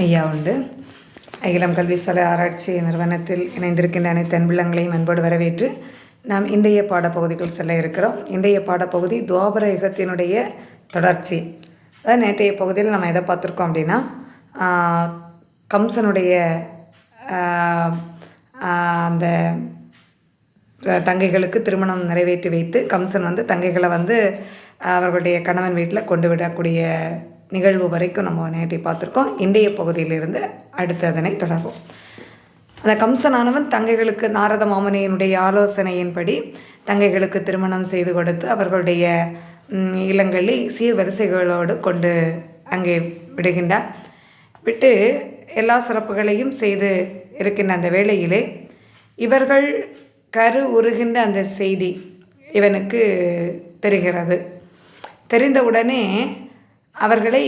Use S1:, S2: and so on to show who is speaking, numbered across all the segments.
S1: ஐயா உண்டு. அகிலம் கல்விசாலை ஆராய்ச்சி நிறுவனத்தில் இணைந்திருக்கின்ற அனைத்து அன்பிள்ளங்களையும் அன்போடு வரவேற்று நாம் இன்றைய பாடப்பகுதிகள் செல்ல இருக்கிறோம். இன்றைய பாடப்பகுதி துவாபர யுகத்தினுடைய தொடர்ச்சி. அதாவது நேற்றைய பகுதியில் நம்ம எதை பார்த்துருக்கோம் அப்படின்னா, கம்சனுடைய அந்த தங்கைகளுக்கு திருமணம் நிறைவேற்றி வைத்து கம்சன் தங்கைகளை அவர்களுடைய கணவன் வீட்டில் கொண்டு விடக்கூடிய நிகழ்வு வரைக்கும் நம்ம நேற்றை பார்த்துருக்கோம். இன்றைய பகுதியிலிருந்து அடுத்து அதனை தொடர்வோம். அந்த கம்சனானவன் தங்கைகளுக்கு நாரத மாமுனியினுடைய ஆலோசனையின்படி தங்கைகளுக்கு திருமணம் செய்து கொடுத்து அவர்களுடைய இல்லங்களில் சீர்வரிசைகளோடு கொண்டு அங்கே விடுகின்றார். விட்டு எல்லா சிறப்புகளையும் செய்து இருக்கின்ற அந்த வேளையிலே இவர்கள் கரு உருகின்ற அந்த செய்தி இவனுக்கு தெரிகிறது. தெரிந்தவுடனே அவர்களை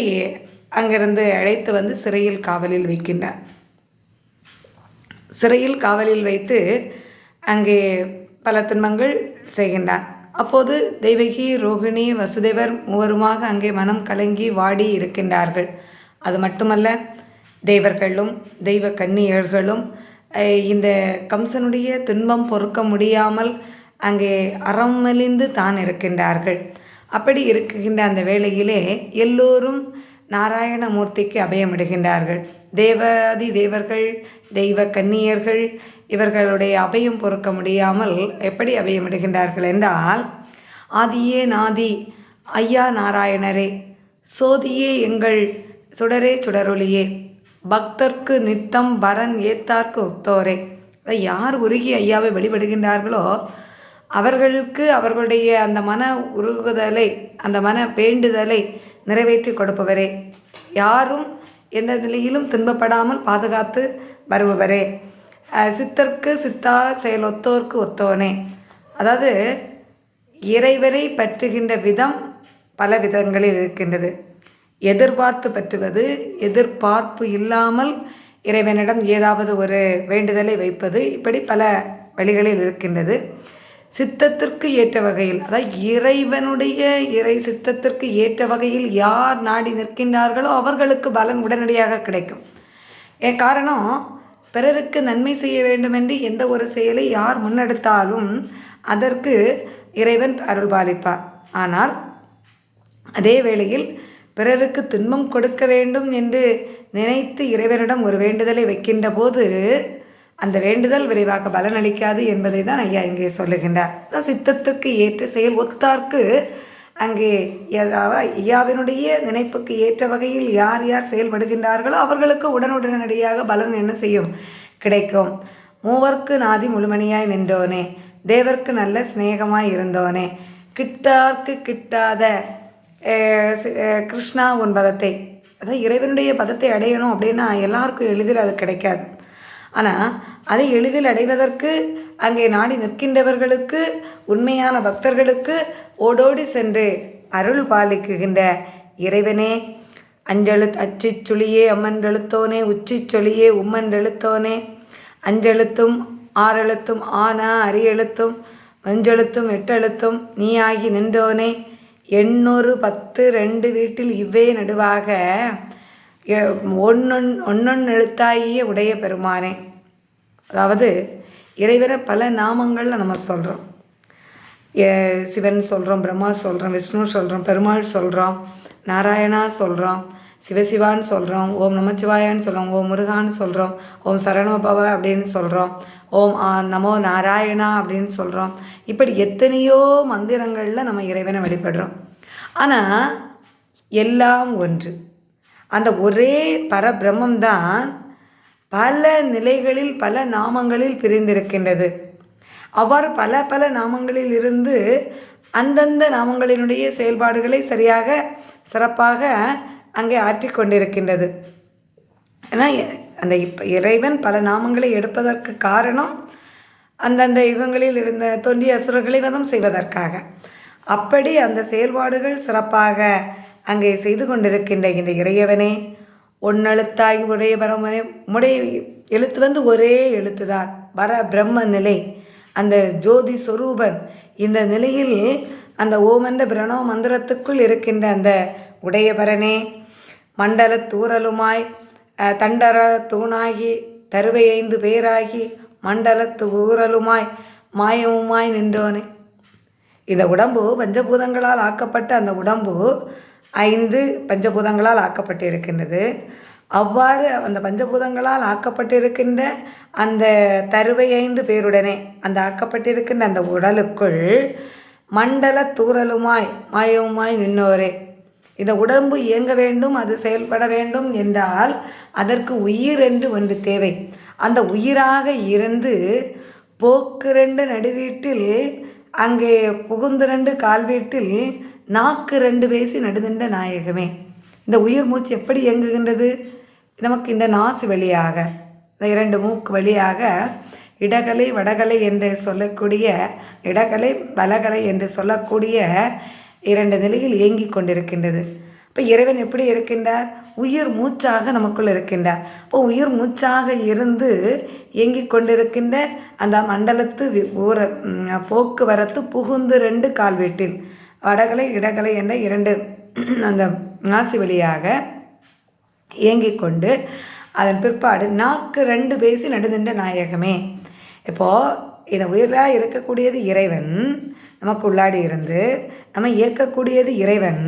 S1: அங்கிருந்து அழைத்து சிறையில் காவலில் வைக்கின்றார். சிறையில் காவலில் வைத்து அங்கே பல துன்பங்கள் செய்கின்றார். அப்போது தெய்வகி, ரோகிணி, வசுதேவர் மூவருமாக அங்கே மனம் கலங்கி வாடி இருக்கின்றார்கள். அது மட்டுமல்ல, தேவர்களும் தெய்வ கன்னியர்களும் இந்த கம்சனுடைய துன்பம் பொறுக்க முடியாமல் அங்கே அறமெலிந்து தான் இருக்கின்றார்கள். அப்படி இருக்கின்ற அந்த வேளையிலே எல்லோரும் நாராயணமூர்த்திக்கு அபயமிடுகின்றார்கள். தேவாதி தேவர்கள், தெய்வ கன்னியர்கள் இவர்களுடைய அபயம் பொறுக்க முடியாமல் எப்படி அபயமிடுகின்றார்கள் என்றால், ஆதியே நாதி ஐயா நாராயணரே, சோதியே எங்கள் சுடரே சுடரொளியே, பக்தர்க்கு நித்தம் வரன் ஏத்தார்க்கு ஒத்தோரே. யார் உருகி ஐயாவை வழிபடுகின்றார்களோ அவர்களுக்கு அவர்களுடைய அந்த மன உருகுதலை, அந்த மன வேண்டுதலை நிறைவேற்றி கொடுப்பவரே, யாரும் எந்த நிலையிலும் துன்பப்படாமல் பாதுகாத்து வருபவரே, சித்தர்க்கு சித்தா செயல் ஒத்தோர்க்கு ஒத்தோனே. அதாவது இறைவரை பற்றுகின்ற விதம் பல விதங்களில் இருக்கின்றது. எதிர்பார்த்து பற்றுவது, எதிர்பார்ப்பு இல்லாமல் இறைவனிடம் ஏதாவது ஒரு வேண்டுதலை வைப்பது, இப்படி பல வழிகளில் இருக்கின்றது. சித்தத்திற்கு ஏற்ற வகையில், அதாவது இறைவனுடைய இறை சித்தத்திற்கு ஏற்ற வகையில் யார் நாடி நிற்கின்றார்களோ அவர்களுக்கு பலன் உடனடியாக கிடைக்கும். காரணம், பிறருக்கு நன்மை செய்ய வேண்டும் என்று எந்த ஒரு செயலை யார் முன்னெடுத்தாலும் அதற்கு இறைவன் அருள்பாலிப்பார். ஆனால் அதே வேளையில் பிறருக்கு துன்பம் கொடுக்க வேண்டும் என்று நினைத்து இறைவனிடம் ஒரு வேண்டுதலை வைக்கின்ற போது அந்த வேண்டுதல் விரைவாக பலனளிக்காது என்பதை தான் ஐயா இங்கே சொல்லுகின்றார். சித்தத்துக்கு ஏற்ற செயல் ஒத்தார்க்கு அங்கே ஐயாவினுடைய நினைப்புக்கு ஏற்ற வகையில் யார் யார் செயல்படுகின்றார்களோ அவர்களுக்கு உடனடியாக பலன் என்ன செய்யும், கிடைக்கும். மூவர்க்கு நாதி முழுமணியாய் நின்றோனே, தேவர்க்கு நல்ல சிநேகமாய் இருந்தோனே, கிட்டார்க்கு கிட்டாத கிருஷ்ணா உன் பதத்தை, அதாவது இறைவனுடைய பதத்தை அடையணும் அப்படின்னா எல்லாருக்கும் எளிதில் அது கிடைக்காது. ஆனால் அதை எளிதில் அடைவதற்கு அங்கே நாடி நிற்கின்றவர்களுக்கு, உண்மையான பக்தர்களுக்கு ஓடோடி சென்று அருள் பாலிக்குகின்ற இறைவனே, அச்சிச்சொலியே அம்மன்றெழுத்தோனே, உச்சிச்சொலியே உம்மன்றெழுத்தோனே, அஞ்செழுத்தும் ஆறெழுத்தும் ஆனா அரியெழுத்தும் மஞ்செழுத்தும் எட்டெழுத்தும் நீயாகி நின்றோனே, 810 வீட்டில் இவ்வே நடுவாக ஒன்னொன்று எழுத்தாகிய உடைய பெருமானே. அதாவது இறைவனை பல நாமங்களில் நம்ம சொல்கிறோம். சிவன் சொல்கிறோம், பிரம்மா சொல்கிறோம், விஷ்ணு சொல்கிறோம், பெருமாள் சொல்கிறோம், நாராயணா சொல்கிறோம், சிவசிவான்னு சொல்கிறோம், ஓம் நமச்சிவாயான்னு சொல்கிறோம், ஓம் முருகான்னு சொல்கிறோம், ஓம் சரணபவ அப்படின்னு சொல்கிறோம், ஓம் நமோ நாராயணா அப்படின்னு சொல்கிறோம். இப்படி எத்தனையோ மந்திரங்களில் நம்ம இறைவனை வழிபடுறோம். ஆனால் எல்லாம் ஒன்று. அந்த ஒரே பரபிரம்மம்தான் பல நிலைகளில் பல நாமங்களில் பிரிந்திருக்கின்றது. அவ்வாறு பல பல நாமங்களில் இருந்து அந்தந்த நாமங்களினுடைய செயல்பாடுகளை சரியாக சிறப்பாக அங்கே ஆற்றிக்கொண்டிருக்கின்றது. ஏன்னா அந்த இறைவன் பல நாமங்களை எடுப்பதற்கு காரணம் அந்தந்த யுகங்களில் இருந்த தோன்றிய அசுரர்களை வதம் செய்வதற்காக. அப்படி அந்த செயல்பாடுகள் சிறப்பாக அங்கே செய்து கொண்டிருக்கின்ற இந்த இறையவனே, ஒன்னெழுத்தாகி உடைய பரமனே, உடைய எழுத்து ஒரே எழுத்துதான், வர பிரம்ம நிலை, அந்த ஜோதி சொரூபன். இந்த நிலையில் அந்த ஓம் என்ற பிரணவ மந்திரத்துக்குள் இருக்கின்ற அந்த உடையவரனே, மண்டல தூரலுமாய் தண்டர தூணாகி தருவை 5 பேராகி மண்டலத்து ஊரலுமாய் மாயமுமாய் நின்றோனே. இந்த உடம்பு பஞ்சபூதங்களால் ஆக்கப்பட்ட அந்த உடம்பு 5 பஞ்சபூதங்களால் ஆக்கப்பட்டிருக்கின்றது. அவ்வாறு அந்த பஞ்சபூதங்களால் ஆக்கப்பட்டிருக்கின்ற அந்த தருவை 5 பேருடனே அந்த ஆக்கப்பட்டிருக்கின்ற அந்த உடலுக்குள் மண்டல தூரலுமாய் மாயவுமாய் நின்னோரே. இந்த உடம்பு இயங்க வேண்டும், அது செயல்பட வேண்டும் என்றால் அதற்கு உயிர் என்று ஒன்று தேவை. அந்த உயிராக இருந்து போக்கு 2 நடுவீட்டில் அங்கே புகுந்து 2 கால் வீட்டில் நாக்கு 2 பேசி நடுநின்ற நாயகமே. இந்த உயிர் மூச்சு எப்படி இயங்குகின்றது? நமக்கு இந்த நாசி வழியாக, இந்த 2 மூக்கு வழியாக இடகலை வடகலை என்று சொல்லக்கூடிய, இடகலை வலகலை என்று சொல்லக்கூடிய 2 நிலையில் இயங்கி கொண்டிருக்கின்றது. இப்போ இறைவன் எப்படி இருக்கின்றார்? உயிர் மூச்சாக நமக்குள் இருக்கின்றார். இப்போ உயிர் மூச்சாக இருந்து இயங்கி கொண்டிருக்கின்ற அந்த மண்டலத்து போக்குவரத்து புகுந்து 2 கால் வீட்டில் வடகலை இடகலை என்ற 2 அந்த நாசி வழியாக இயங்கிக் கொண்டு அதன் பிற்பாடு நாக்கு 2 பேசி நடுநின்ற நாயகமே. இப்போது இந்த உயிராக இருக்கக்கூடியது இறைவன், நமக்கு உள்ளாடி இருந்து நம்ம இயக்கக்கூடியது இறைவன்.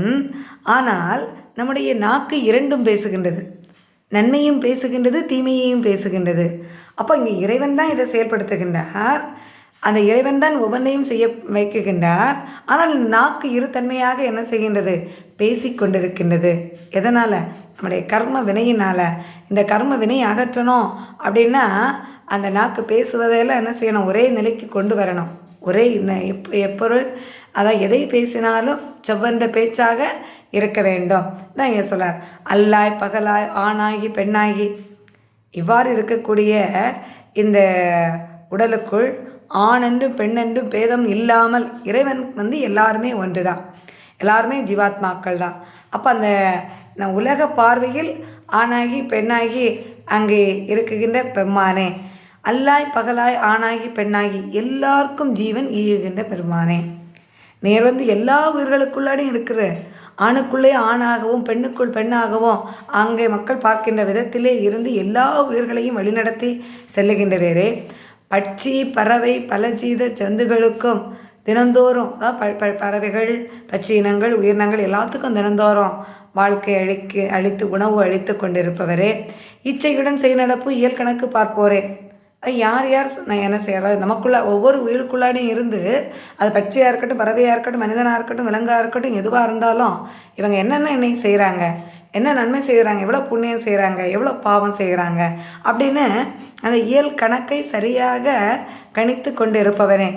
S1: ஆனால் நம்முடைய நாக்கு 2ம் பேசுகின்றது, நன்மையும் பேசுகின்றது, தீமையையும் பேசுகின்றது. அப்போ இங்கே இறைவன் தான் இதை செயல்படுத்துகின்றார், அந்த இறைவன் தான் ஒவ்வொன்றையும் செய்ய வைக்குகின்றார். ஆனால் நாக்கு இருத்தன்மையாக என்ன செய்கின்றது? பேசிக்கொண்டிருக்கின்றது. எதனால்? நம்முடைய கர்ம வினையினால். இந்த கர்ம வினையை அகற்றணும் அப்படின்னா அந்த நாக்கு பேசுவதெல்லாம் என்ன செய்யணும்? ஒரே நிலைக்கு கொண்டு வரணும். ஒரே எப்பொருள் அதான் எதை பேசினாலும் செவ்வென்ற பேச்சாக இருக்க வேண்டும் தான் இங்கே சொல்கிறார். அல்லாய் பகலாய் ஆணாகி பெண்ணாகி இவ்வாறு இருக்கக்கூடிய இந்த உடலுக்குள் ஆண் என்றும் பெண் என்றும் பேதம் இல்லாமல் இறைவன் எல்லாருமே ஒன்று தான், எல்லாருமே ஜீவாத்மாக்கள் தான். அப்போ அந்த உலக பார்வையில் ஆணாகி பெண்ணாகி அங்கே இருக்குகின்ற பெம்மானே, அல்லாய் பகலாய் ஆணாகி பெண்ணாகி எல்லாருக்கும் ஜீவன் ஈழுகின்ற பெருமானே. நேர் எல்லா உயிர்களுக்குள்ளாடையும் இருக்கிற ஆணுக்குள்ளே ஆணாகவும் பெண்ணுக்குள் பெண்ணாகவும் அங்கே மக்கள் பார்க்கின்ற விதத்திலே இருந்து எல்லா உயிர்களையும் வழிநடத்தி செல்லுகின்ற வேறே பட்சி பறவை பல ஜீத ஜந்துகளுக்கும் தினந்தோறும் பறவைகள் பட்சி இனங்கள் உயிரினங்கள் எல்லாத்துக்கும் தினந்தோறும் வாழ்க்கை அழித்து உணவு அழித்து கொண்டிருப்பவரே இச்சையுடன் செய் நடப்பு இயல் கணக்கு பார்ப்போரே. அது யார் நான் என்ன செய்யறது? நமக்குள்ள ஒவ்வொரு உயிருக்குள்ளாடையும் இருந்து அது பட்சியாக இருக்கட்டும், பறவையாக இருக்கட்டும், மனிதனாக இருக்கட்டும், விலங்காக இருக்கட்டும், எதுவாக இருந்தாலும் இவங்க என்னென்ன செய்கிறாங்க, என்ன நன்மை செய்கிறாங்க, எவ்வளோ புண்ணியம் செய்கிறாங்க, எவ்வளோ பாவம் செய்கிறாங்க அப்படின்னு அந்த இயல் கணக்கை சரியாக கணித்து கொண்டு இருப்பவனே.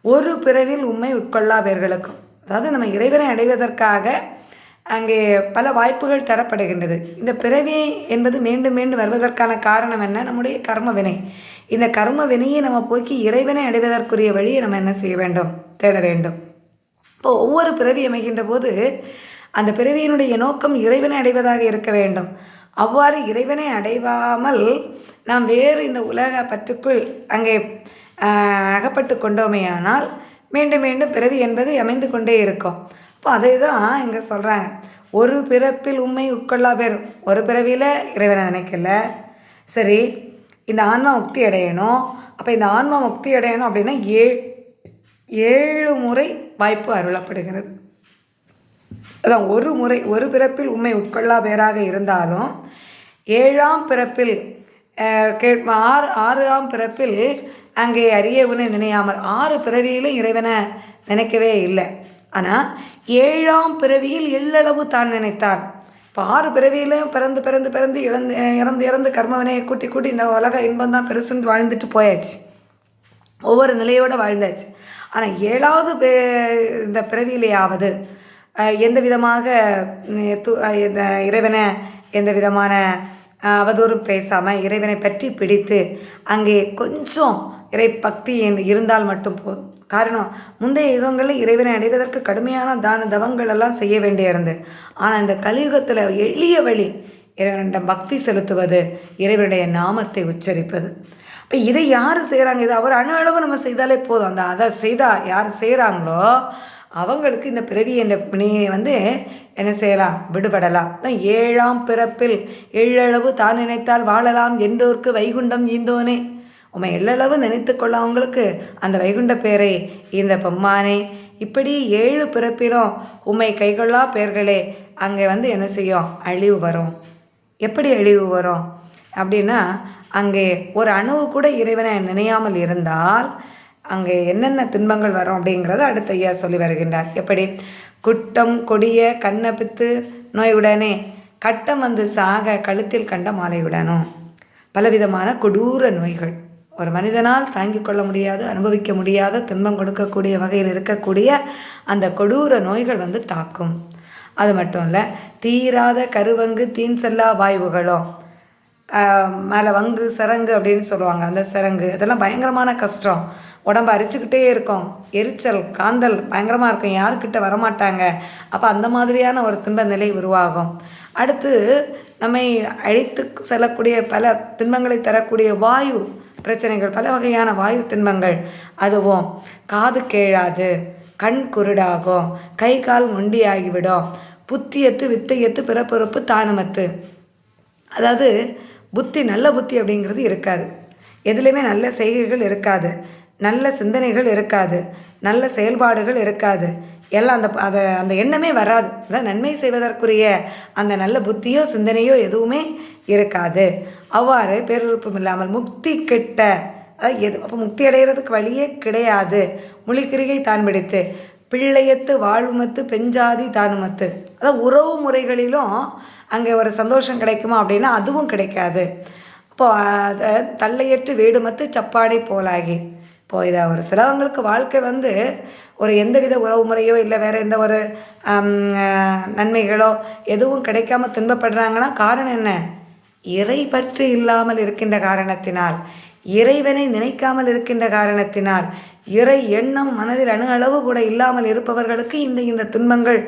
S1: ஒரு பிறவில் உண்மை உட்கொள்ளாதவர்களுக்கும், அதாவது நம்ம இறைவனை அடைவதற்காக அங்கே பல வாய்ப்புகள் தரப்படுகின்றது. இந்த பிறவி என்பது மீண்டும் மீண்டும் வருவதற்கான காரணம் என்ன? நம்முடைய கர்ம வினை. இந்த கர்ம வினையை நம்ம போக்கி இறைவனை அடைவதற்குரிய வழியை நம்ம என்ன செய்ய வேண்டும்? தேட வேண்டும். இப்போ ஒவ்வொரு பிறவி அமைகின்ற போது அந்த பிறவியினுடைய நோக்கம் இறைவனை அடைவதாக இருக்க வேண்டும். அவ்வாறு இறைவனை அடைவாமல் நாம் வேறு இந்த உலக பற்றுக்குள் அங்கே அகப்பட்டு கொண்டோமேயானால் மீண்டும் மீண்டும் பிறவி என்பது அமைந்து கொண்டே இருக்கும். இப்போ அதை தான் இங்கே சொல்கிறாங்க. ஒரு பிறப்பில் உண்மை உட்கொள்ளா பெறும். ஒரு பிறவியில் இறைவனை நினைக்கல, சரி இந்த ஆன்மா முக்தி அடையணும். அப்போ இந்த ஆன்மா முக்தி அடையணும் அப்படின்னா 7 முறை வாய்ப்பு அருளப்படுகிறது. அதான் ஒரு முறை, ஒரு பிறப்பில் உண்மை உட்கொள்ளா பேராக இருந்தாலும் 7ஆம் பிறப்பில் 6ஆம் பிறப்பில் அங்கே அறியவனை நினையாமல் 6 பிறவியிலும் இறைவனை நினைக்கவே இல்லை. ஆனால் 7ஆம் பிறவியில் எள்ளளவு தான் நினைத்தான். இப்போ 6 பிறவியிலையும் பிறந்து பிறந்து பிறந்து இறந்து கர்மவினையை கூட்டி கூட்டி இந்த உலக இன்பம் தான் பெருசுன்னு வாழ்ந்துட்டு போயாச்சு, ஒவ்வொரு நிலையோடு வாழ்ந்தாச்சு. ஆனால் 7ஆவது இந்த பிறவியிலேயாவது எந்த விதமாக இறைவனை எந்த விதமான அவதூறும் பேசாமல் இறைவனை பற்றி பிடித்து அங்கே கொஞ்சம் இறை பக்தி இருந்தால் மட்டும் போதும். காரணம், முந்தைய யுகங்களில் இறைவனை அடைவதற்கு கடுமையான தான தவங்கள் எல்லாம் செய்ய வேண்டியிருந்தது. ஆனால் இந்த கலியுகத்தில் எளிய வழி இறைவனிடம் பக்தி செலுத்துவது, இறைவனுடைய நாமத்தை உச்சரிப்பது. இப்போ இதை யார் செய்கிறாங்க? இது அவர் அணு அளவு நம்ம செய்தாலே போதும். அதை செய்தால் யார் செய்கிறாங்களோ அவங்களுக்கு இந்த பிறவி என்ற பிணியை வந்து என்ன செய்யலாம், விடுபடலாம். 7ஆம் பிறப்பில் எள்ளளவு தான் நினைத்தால் வாழலாம் என்றோர்க்கு வைகுண்டம் ஈந்தோனே. உம்மை எள்ளளவு நினைத்து கொள்ளவங்களுக்கு அந்த வைகுண்ட பேரை இந்த பெம்மானே. இப்படி 7 பிறப்பிலும் உம்மை கைகொள்ளா பேர்களே அங்கே வந்து என்ன செய்யும், அழிவு வரும். எப்படி அழிவு வரும் அப்படின்னா, அங்கே ஒரு அணுவு கூட இறைவனை நினையாமல் இருந்தால் அங்கே என்னென்ன துன்பங்கள் வரும் அப்படிங்கிறத அடுத்த ஐயா சொல்லி வருகின்றார். எப்படி? குட்டம் கொடிய கண்ணபித்து நோயுடனே கட்டம் வந்து சாக கழுத்தில் கண்ட மாலையுடனும். பலவிதமான கொடூர நோய்கள், ஒரு மனிதனால் தாங்கிக் கொள்ள முடியாது, அனுபவிக்க முடியாத துன்பம் கொடுக்கக்கூடிய வகையில் இருக்கக்கூடிய அந்த கொடூர நோய்கள் வந்து தாக்கும். அது மட்டும் இல்லை, தீராத கருவங்கு தீன் செல்லா வாய்வுகளும், மேலே வங்கு சரங்கு அப்படின்னு சொல்லுவாங்க, அந்த சரங்கு இதெல்லாம் பயங்கரமான கஷ்டம். உடம்பு அரிச்சுக்கிட்டே இருக்கும், எரிச்சல் காந்தல் பயங்கரமாக இருக்கும், யாருக்கிட்ட வரமாட்டாங்க. அப்போ அந்த மாதிரியான ஒரு துன்ப நிலை உருவாகும். அடுத்து நம்மை அழைத்து செல்லக்கூடிய பல துன்பங்களை தரக்கூடிய வாயு பிரச்சனைகள், பல வகையான வாயு துன்பங்கள். அதுவும் காது கேளாது, கண் குருடாகும், கை கால் மொண்டியாகிவிடும், புத்தியத்து வித்தையத்து பிறப்பொறுப்பு தானுமத்து. அதாவது புத்தி, நல்ல புத்தி அப்படிங்கிறது இருக்காது, எதுலேயுமே நல்ல செய்கைகள் இருக்காது, நல்ல சிந்தனைகள் இருக்காது, நல்ல செயல்பாடுகள் இருக்காது, எல்லாம் அந்த எண்ணமே வராது. அதான் நன்மை செய்வதற்குரிய அந்த நல்ல புத்தியோ சிந்தனையோ எதுவுமே இருக்காது. அவ்வாறு பேருறுப்பும் இல்லாமல் முக்தி கெட்ட, அதாவது அப்போ முக்தி அடைகிறதுக்கு வழியே கிடையாது. மொழிக்கிரிகை தான் பிடித்து பிள்ளையத்து வாழ்வுமத்து பெஞ்சாதி தானுமத்து. அதாவது உறவு முறைகளிலும் அங்கே ஒரு சந்தோஷம் கிடைக்குமா அப்படின்னா அதுவும் கிடைக்காது. இப்போது தள்ளையற்று வேடுமத்து சப்பாடை போலாகி. இப்போது இதை ஒரு சிலவங்களுக்கு வாழ்க்கை வந்து ஒரு எந்தவித உறவு முறையோ இல்லை வேறு எந்த ஒரு நன்மைகளோ எதுவும் கிடைக்காம துன்பப்படுறாங்கன்னா காரணம் என்ன? இறை பற்று இல்லாமல் இருக்கின்ற காரணத்தினால், இறைவனை நினைக்காமல் இருக்கின்ற காரணத்தினால், இறை எண்ணம் மனதில் அணு அளவு கூட இல்லாமல் இருப்பவர்களுக்கு இந்த துன்பங்கள்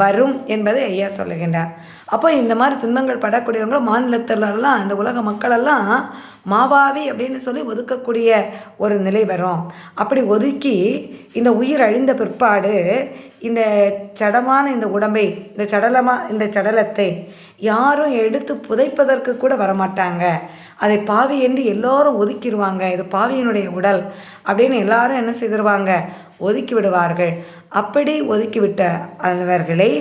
S1: வரும் என்பதை ஐயா சொல்லுகின்றார். அப்போ இந்த மாதிரி துன்பங்கள் படக்கூடியவங்களும் மாநிலத்திலெல்லாம் இந்த உலக மக்களெல்லாம் மாவாவி அப்படின்னு சொல்லி ஒதுக்கக்கூடிய ஒரு நிலை வரும். அப்படி ஒதுக்கி இந்த உயிர் அழிந்த பிற்பாடு இந்த சடமான இந்த உடம்பை, இந்த சடலத்தை யாரும் எடுத்து புதைப்பதற்கு கூட வரமாட்டாங்க. அதை பாவி என்று எல்லோரும் ஒதுக்கிடுவாங்க. இது பாவியினுடைய உடல் அப்படின்னு எல்லாரும் என்ன செய்திருவாங்க, ஒதுக்கி விடுவார்கள். அப்படி ஒதுக்கிவிட்ட அவர்களை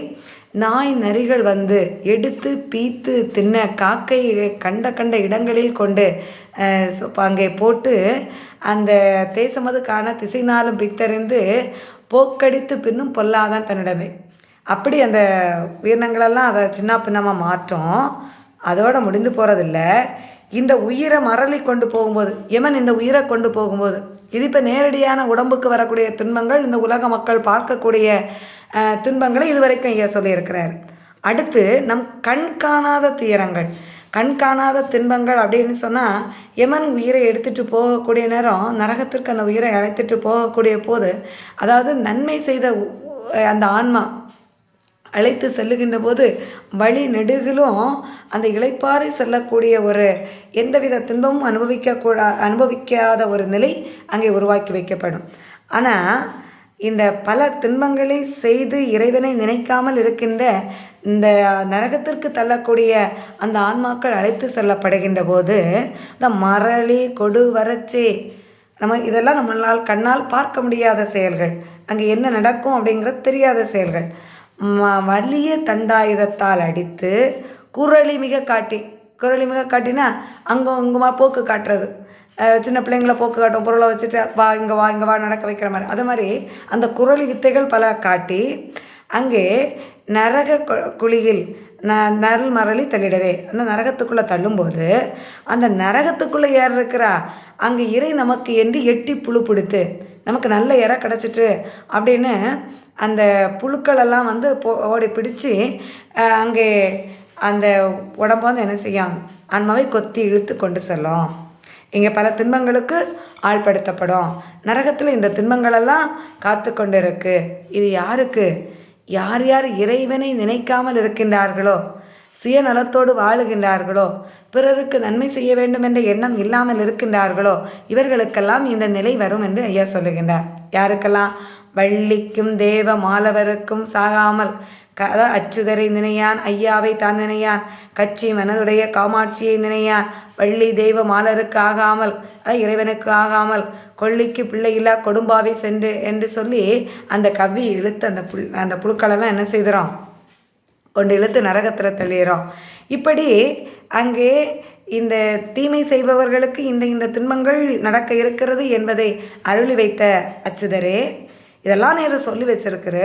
S1: நாய் நரிகள் வந்து எடுத்து பீத்து தின்ன, காக்கை கண்ட இடங்களில் கொண்டு அங்கே போட்டு அந்த தேசமது காண திசைனாலும் பித்தறிந்து போக்கடித்து பின்னும் பொல்லாதான் தன்னிடமே. அப்படி அந்த உயிரினங்களெல்லாம் அதை சின்ன பின்னமாக மாற்றும். அதோடு முடிந்து போகிறதில்ல, இந்த உயிரை மரளி கொண்டு போகும்போது, யமன் இந்த உயிரை கொண்டு போகும்போது, இது இப்போ நேரடியான உடம்புக்கு வரக்கூடிய துன்பங்கள், இந்த உலக மக்கள் பார்க்கக்கூடிய துன்பங்களை இதுவரைக்கும் ஐயா சொல்லியிருக்கிறார். அடுத்து நம் கண் காணாத துயரங்கள், கண் காணாத துன்பங்கள் அப்படின்னு சொன்னால், யமன் உயிரை எடுத்துகிட்டு போகக்கூடிய நேரம் நரகத்திற்கு அந்த உயிரை அழைத்துட்டு போகக்கூடிய போது, அதாவது நன்மை செய்த அந்த ஆன்மா அழைத்து செல்லுகின்ற போது வழி நெடுகிலும் அந்த இளைப்பாறை செல்லக்கூடிய ஒரு எந்தவித துன்பமும் அனுபவிக்காத ஒரு நிலை அங்கே உருவாக்கி வைக்கப்படும். ஆனால் இந்த பல துன்பங்களை செய்து இறைவனை நினைக்காமல் இருக்கின்ற இந்த நரகத்திற்கு தள்ளக்கூடிய அந்த ஆன்மாக்கள் அழைத்து செல்லப்படுகின்ற போது இந்த மரளி கொடு வறட்சி, இதெல்லாம் நம்மளால் கண்ணால் பார்க்க முடியாத செயல்கள், அங்கே என்ன நடக்கும் அப்படிங்கிறது தெரியாத செயல்கள். வலிய தண்டாயுதத்தால் அடித்து குரளி மிக காட்டினா அங்குமா போக்கு காட்டுறது, சின்ன பிள்ளைங்கள போக்கு காட்டும், பொருளை வச்சுட்டு வா இங்கே வா நடக்க வைக்கிற மாதிரி. அது மாதிரி அந்த குரளி வித்தைகள் பல காட்டி அங்கே நரக குழியில் நரல் மரளி தள்ளிடவே, அந்த நரகத்துக்குள்ளே தள்ளும்போது அந்த நரகத்துக்குள்ளே யார் இருக்கிறா, அங்கே இறை நமக்கு என்று எட்டி புழு பிடித்து நமக்கு நல்ல இறை கிடச்சிட்டு அப்படின்னு அந்த புழுக்களெல்லாம் வந்து ஓடி பிடிச்சி அங்கே அந்த உடம்பு வந்து என்ன செய்யும், ஆன்மாவை கொத்தி இழுத்து கொண்டு செல்லும். இங்கே பல துன்பங்களுக்கு ஆள்படுத்தப்படும். நரகத்தில் இந்த துன்பங்களெல்லாம் காத்து கொண்டு இருக்கு. இது யாருக்கு? யார் யார் இறைவனை நினைக்காமல் இருக்கின்றார்களோ, சுயநலத்தோடு வாழுகின்றார்களோ, பிறருக்கு நன்மை செய்ய வேண்டும் என்ற எண்ணம் இல்லாமல் இருக்கின்றார்களோ, இவர்களுக்கெல்லாம் இந்த நிலை வரும் என்று ஐயா சொல்லுகின்றார். யாருக்கெல்லாம்? வள்ளிக்கும் தேவ மாலவருக்கும் சாகாமல் அச்சுதரை நினையான் ஐயாவை தான் நினையான் கச்சி மனதுடைய காமாட்சியை நினையான் வள்ளி தெய்வ மாலருக்கு ஆகாமல் இறைவனுக்கு ஆகாமல் கொள்ளிக்கு பிள்ளை இல்லா கொடும்பாவை சென்று என்று சொல்லி அந்த கவி இழுத்து அந்த புழுக்களெல்லாம் என்ன செய்கிறோம் கொண்டு இழுத்து நரகத்தில் தள்ளிடுறோம். இப்படி அங்கே இந்த தீமை செய்பவர்களுக்கு இந்த துன்பங்கள் நடக்க இருக்கிறது என்பதை அருளி வைத்த அச்சுதரே இதெல்லாம் நேரம் சொல்லி வச்சிருக்கிற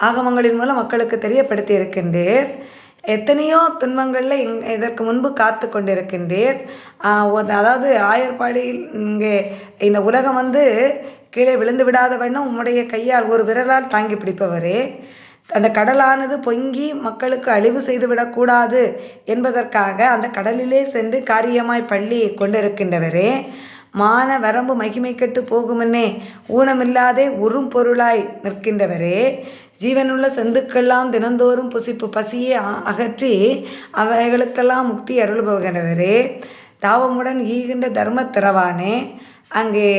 S1: ஆகமங்களின் மூலம் மக்களுக்கு தெரியப்படுத்தி இருக்கின்றீர். எத்தனையோ துன்பங்களில் இதற்கு முன்பு காத்து கொண்டிருக்கின்றீர். அதாவது ஆயர்பாடியில் இங்கே இந்த உலகம் கீழே விழுந்து விடாத வண்ணம் உம்முடைய கையால் ஒரு விரலால் தாங்கி பிடிப்பவரே, அந்த கடலானது பொங்கி மக்களுக்கு அழிவு செய்துவிடக்கூடாது என்பதற்காக அந்த கடலிலே சென்று காரியமாய் பள்ளி கொண்டிருக்கின்றவரே, மான வரம்பு மகிமை கெட்டு போகுமென்னே ஊனமில்லாதே உறும் பொருளாய் நிற்கின்றவரே, ஜீவனுள்ள செந்துக்கெல்லாம் தினந்தோறும் பசியை அகற்றி அவைகளுக்கெல்லாம் முக்தி அருள்பவர்களவரே, தாவமுடன் ஈகின்ற தர்ம திறவானே, அங்கே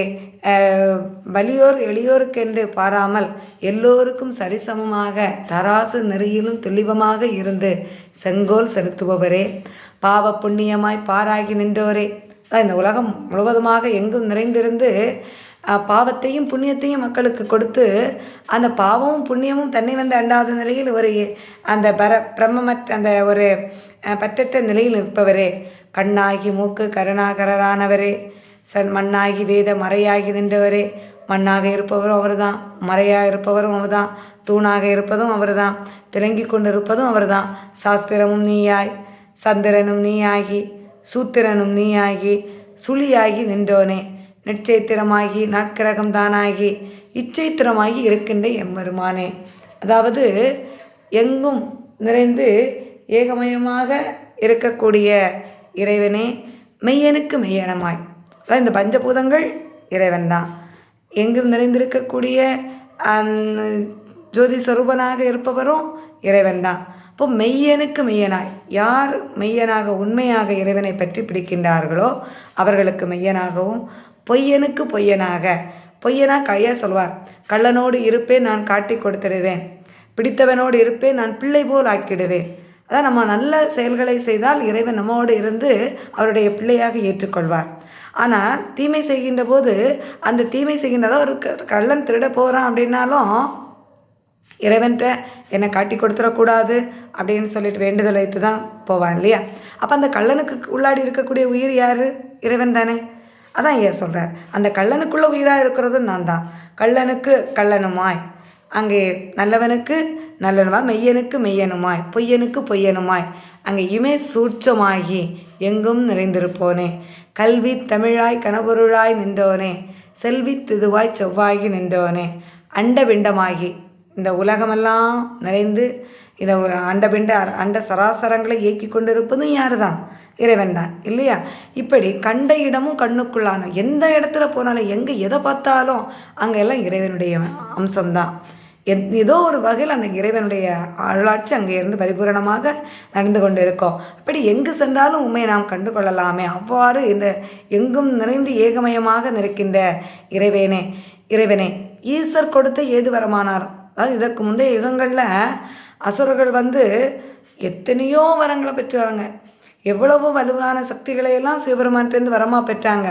S1: வலியோர் எளியோருக்கென்று பாராமல் எல்லோருக்கும் சரிசமமாக தராசு நெறியிலும் துல்லிபமாக இருந்து செங்கோல் செலுத்துபவரே, பாவ புண்ணியமாய் பாராகி நின்றோரே. இந்த உலகம் முழுவதுமாக எங்கும் நிறைந்திருந்து பாவத்தையும் புண்ணியத்தையும் மக்களுக்கு கொடுத்து அந்த பாவமும் புண்ணியமும் தன்னை அண்டாத நிலையில் ஒரு அந்த பிரம்மமற்ற அந்த ஒரு பற்றற்ற நிலையில் நிற்பவரே, கண்ணாகி மூக்கு கருணாகரரானவரே, மண்ணாகி வேத மறையாகி நின்றவரே, மண்ணாக இருப்பவரும் அவர் தான், மறையாக இருப்பவரும் அவர் தான், தூணாக இருப்பதும் அவர் தான், திளங்கி கொண்டிருப்பதும் அவர் தான், சாஸ்திரமும் நீயாய் சந்திரனும் நீயாகி சூத்திரனும் நீயாகி சுழியாகி நின்றோனே, நெற்சைத்திரமாகி நாட்கிரகம் தானாகி இச்சைத்திரமாகி இருக்கின்ற எம்பெருமானே. அதாவது எங்கும் நிறைந்து ஏகமயமாக இருக்கக்கூடிய இறைவனே, மெய்யனுக்கு மெய்யனமாய், அதாவது இந்த பஞ்சபூதங்கள் இறைவன் தான், எங்கும் நிறைந்திருக்கக்கூடிய ஜோதி ஸ்வரூபனாக இருப்பவரும் இறைவன் தான். இப்போ மெய்யனுக்கு மெய்யனாய், யார் மெய்யனாக உண்மையாக இறைவனை பற்றி பிடிக்கின்றார்களோ அவர்களுக்கு மெய்யனாகவும், பொய்யனுக்கு பொய்யனாக, கையா சொல்வார், கள்ளனோடு இருப்பேன் நான் காட்டி கொடுத்துடுவேன், பிடித்தவனோடு இருப்பேன் நான் பிள்ளை போல் ஆக்கிடுவேன். அதான் நம்ம நல்ல செயல்களை செய்தால் இறைவன் நம்மோடு இருந்து அவருடைய பிள்ளையாக ஏற்றுக்கொள்வார். ஆனால் தீமை செய்கின்ற போது அந்த தீமை செய்கின்றதோ ஒரு கள்ளன் திருட போகிறான் அப்படின்னாலும் இறைவன்கிட்ட என்னை காட்டி கொடுத்துடக்கூடாது அப்படின்னு சொல்லிட்டு வேண்டுதல் வைத்து தான் போவான் இல்லையா. அப்போ அந்த கள்ளனுக்கு உள்ளாடி இருக்கக்கூடிய உயிர் யார்? இறைவன் தானே. அதான் ஏன் சொல்கிறார், அந்த கள்ளனுக்குள்ள உயிராக இருக்கிறது நான் தான். கள்ளனுக்கு கள்ளனுமாய், அங்கே நல்லவனுக்கு நல்லனுமாய், மெய்யனுக்கு மெய்யனுமாய், பொய்யனுக்கு பொய்யனுமாய், அங்கேயுமே சூட்சமாகி எங்கும் நிறைந்திருப்போனே, கல்வி தமிழாய் கனபொருளாய் நின்றோனே, செல்வி திதுவாய் செவ்வாகி நின்றோனே, அண்டபிண்டமாகி இந்த உலகமெல்லாம் நிறைந்து இந்த ஒரு அண்ட சராசரங்களை இயக்கி கொண்டு இருப்பதும் யார் தான்? இறைவன் தான் இல்லையா. இப்படி கண்ட இடமும் கண்ணுக்குள்ளான, எந்த இடத்துல போனாலும் எங்கே எதை பார்த்தாலும் அங்கெல்லாம் இறைவனுடைய அம்சம்தான். ஏதோ ஒரு வகையில் அந்த இறைவனுடைய அருளாட்சி அங்கே இருந்து பரிபூரணமாக நடந்து கொண்டு இருக்கோம். அப்படி எங்கு சென்றாலும் உண்மையை நாம் கண்டு கொள்ளலாமே. அவ்வாறு இந்த எங்கும் நிறைந்து ஏகமயமாக நிற்கின்ற இறைவனே ஈசர் கொடுத்த ஏது வரமானார். அதாவது இதற்கு முந்தைய யுகங்களில் அசுரர்கள் எத்தனையோ வரங்களை பெற்றாங்க, எவ்வளவோ வலுவான சக்திகளையெல்லாம் சிவபெருமான்கிட்டேருந்து வரமாக பெற்றாங்க.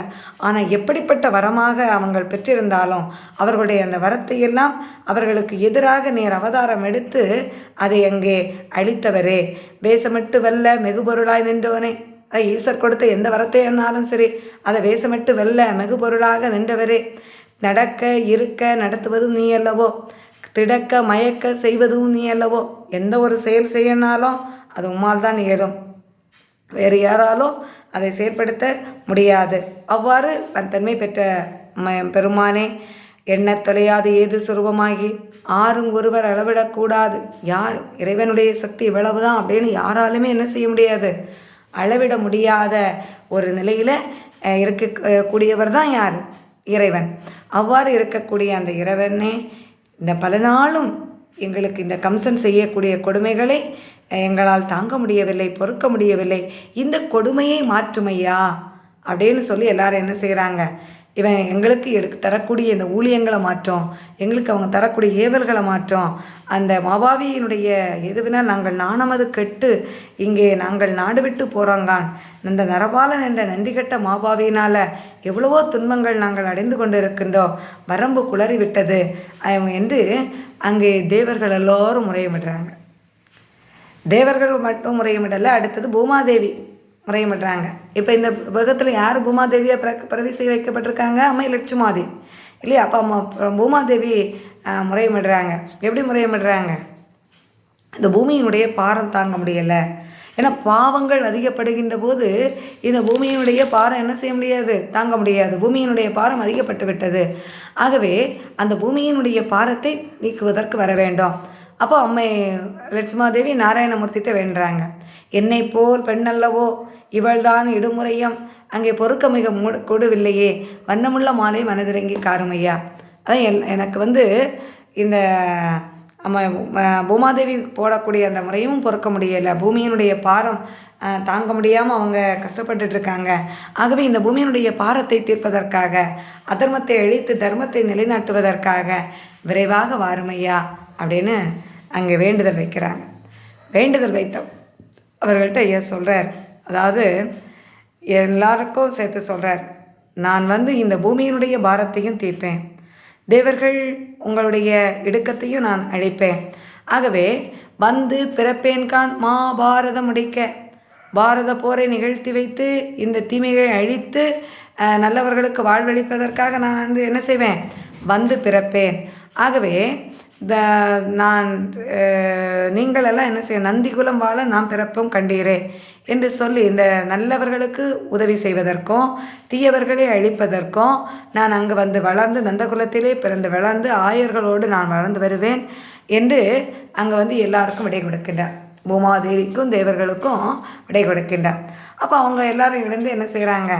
S1: ஆனால் எப்படிப்பட்ட வரமாக அவங்க பெற்றிருந்தாலும் அவர்களுடைய அந்த வரத்தையெல்லாம் அவர்களுக்கு எதிராக நேர் அவதாரம் எடுத்து அதை அங்கே அழித்தவரே, வேஷமிட்டு வெல்ல மெகுபொருளாய் நின்றவனே. அதை ஈசர் கொடுத்த எந்த வரத்தை என்னாலும் சரி அதை வேஷமிட்டு வெல்ல மெகுபொருளாக நின்றவரே, நடக்க இருக்க நடத்துவதும் நீ அல்லவோ, திடக்க மயக்க செய்வதும் நீ அல்லவோ. எந்த ஒரு செயல் செய்யனாலும் அது உம்மால் தான் இயலும், வேறு யாராலும் அதை செயற்படுத்த முடியாது. அவ்வாறு தன்மை பெற்ற பெருமானே, எண்ண தொலையாது ஏது சுரூபமாகி ஆறும் ஒருவர் அளவிடக்கூடாது. யார் இறைவனுடைய சக்தி இவ்வளவுதான் அப்படின்னு யாராலுமே என்ன செய்ய முடியாது, அளவிட முடியாத ஒரு நிலையில் இருக்கக்கூடியவர் தான் யார்? இறைவன். அவ்வாறு இருக்கக்கூடிய அந்த இறைவனே, இந்த பல நாளும் எங்களுக்கு இந்த கம்சன் செய்யக்கூடிய கொடுமைகளை எங்களால் தாங்க முடியவில்லை, பொறுக்க முடியவில்லை, இந்த கொடுமையை மாற்றுமையா அப்படின்னு சொல்லி எல்லாரும் என்ன செய்கிறாங்க, இவன் எங்களுக்கு தரக்கூடிய இந்த ஊழியங்களை மாற்றோம், எங்களுக்கு அவங்க தரக்கூடிய ஏவல்களை மாற்றோம். அந்த மாபாவியினுடைய எதுவினால் நாங்கள் நாணமது கெட்டு இங்கே நாங்கள் நாடு விட்டு போகிறோங்கான். இந்த நரபாலன் என்ற நன்றி கெட்ட மாபாவியினால் எவ்வளவோ துன்பங்கள் நாங்கள் அடைந்து கொண்டு இருக்கின்றோம், வரம்பு குளறி விட்டது என்று அங்கே தேவர்கள் எல்லோரும் முறையிடுறாங்க. தேவர்கள் மட்டும் முறையிடலை, அடுத்தது பூமாதேவி முறையிடுறாங்க. இப்போ இந்த உலகத்தில் யார் பூமாதேவியாக பிரவேசி வைக்கப்பட்டிருக்காங்க? அம்மை லட்சுமாதேவி இல்லையா? அப்போ அம்மா பூமாதேவி முறையிடுறாங்க. எப்படி முறையிடுறாங்க? இந்த பூமியினுடைய பாரம் தாங்க முடியலை. ஏன்னா பாவங்கள் அதிகப்படுகின்ற போது இந்த பூமியினுடைய பாரம் என்ன செய்ய முடியாது, தாங்க முடியாது. பூமியினுடைய பாரம் அதிகப்பட்டு விட்டது. ஆகவே அந்த பூமியினுடைய பாரத்தை நீக்குவதற்கு வர வேண்டும். அப்போ அம்மை லட்சுமாதேவி நாராயணமூர்த்திட்ட வேண்டுறாங்க. என்னை போல் பெண்ணல்லவோ இவள்தான் இடுமுறையம் அங்கே பொறுக்க மிக கொடுவில்லையே, வண்ணமுள்ள மாலை மனதிறங்கி காருமையா. அதான் எனக்கு இந்த பூமாதேவி போடக்கூடிய அந்த முறையும் பொறுக்க முடியலை. பூமியினுடைய பாரம் தாங்க முடியாமல் அவங்க கஷ்டப்பட்டுருக்காங்க. ஆகவே இந்த பூமியினுடைய பாரத்தை தீர்ப்பதற்காக, அதர்மத்தை அழித்து தர்மத்தை நிலைநாட்டுவதற்காக விரைவாக வாருமையா அப்படின்னு அங்கே வேண்டுதல் வைக்கிறாங்க. வேண்டுதல் வைத்த அவர்கள்ட்ட ஐயா சொல்கிறார், அதாவது எல்லாருக்கும் சேர்த்து சொல்கிறார், நான் இந்த பூமியினுடைய பாரத்தையும் தீர்ப்பேன், தேவர்கள் உங்களுடைய இடுக்கத்தையும் நான் அழிப்பேன். ஆகவே பிறப்பேன்கான் பாரதம் முடிக்க, பாரத போரை நிகழ்த்தி வைத்து இந்த தீமைகளை அழித்து நல்லவர்களுக்கு வாழ்வளிப்பதற்காக நான் என்ன செய்வேன், பிறப்பேன். ஆகவே நான் நீங்களெல்லாம் என்ன செய்ய, நந்திகுலம் வாழ நான் பிறப்பும் கண்டீரே என்று சொல்லி இந்த நல்லவர்களுக்கு உதவி செய்வதற்கும் தீயவர்களை அழிப்பதற்கும் நான் அங்கு வளர்ந்து நந்தகுலத்திலே பிறந்து வளர்ந்து ஆயர்களோடு நான் வளர்ந்து வருவேன் என்று அங்கே எல்லாருக்கும் விடை கொடுக்கின்றார். பூமாதேவிக்கும் தேவர்களுக்கும் விடை கொடுக்கின்றார். அப்போ அவங்க எல்லாரும் இருந்து என்ன செய்கிறாங்க,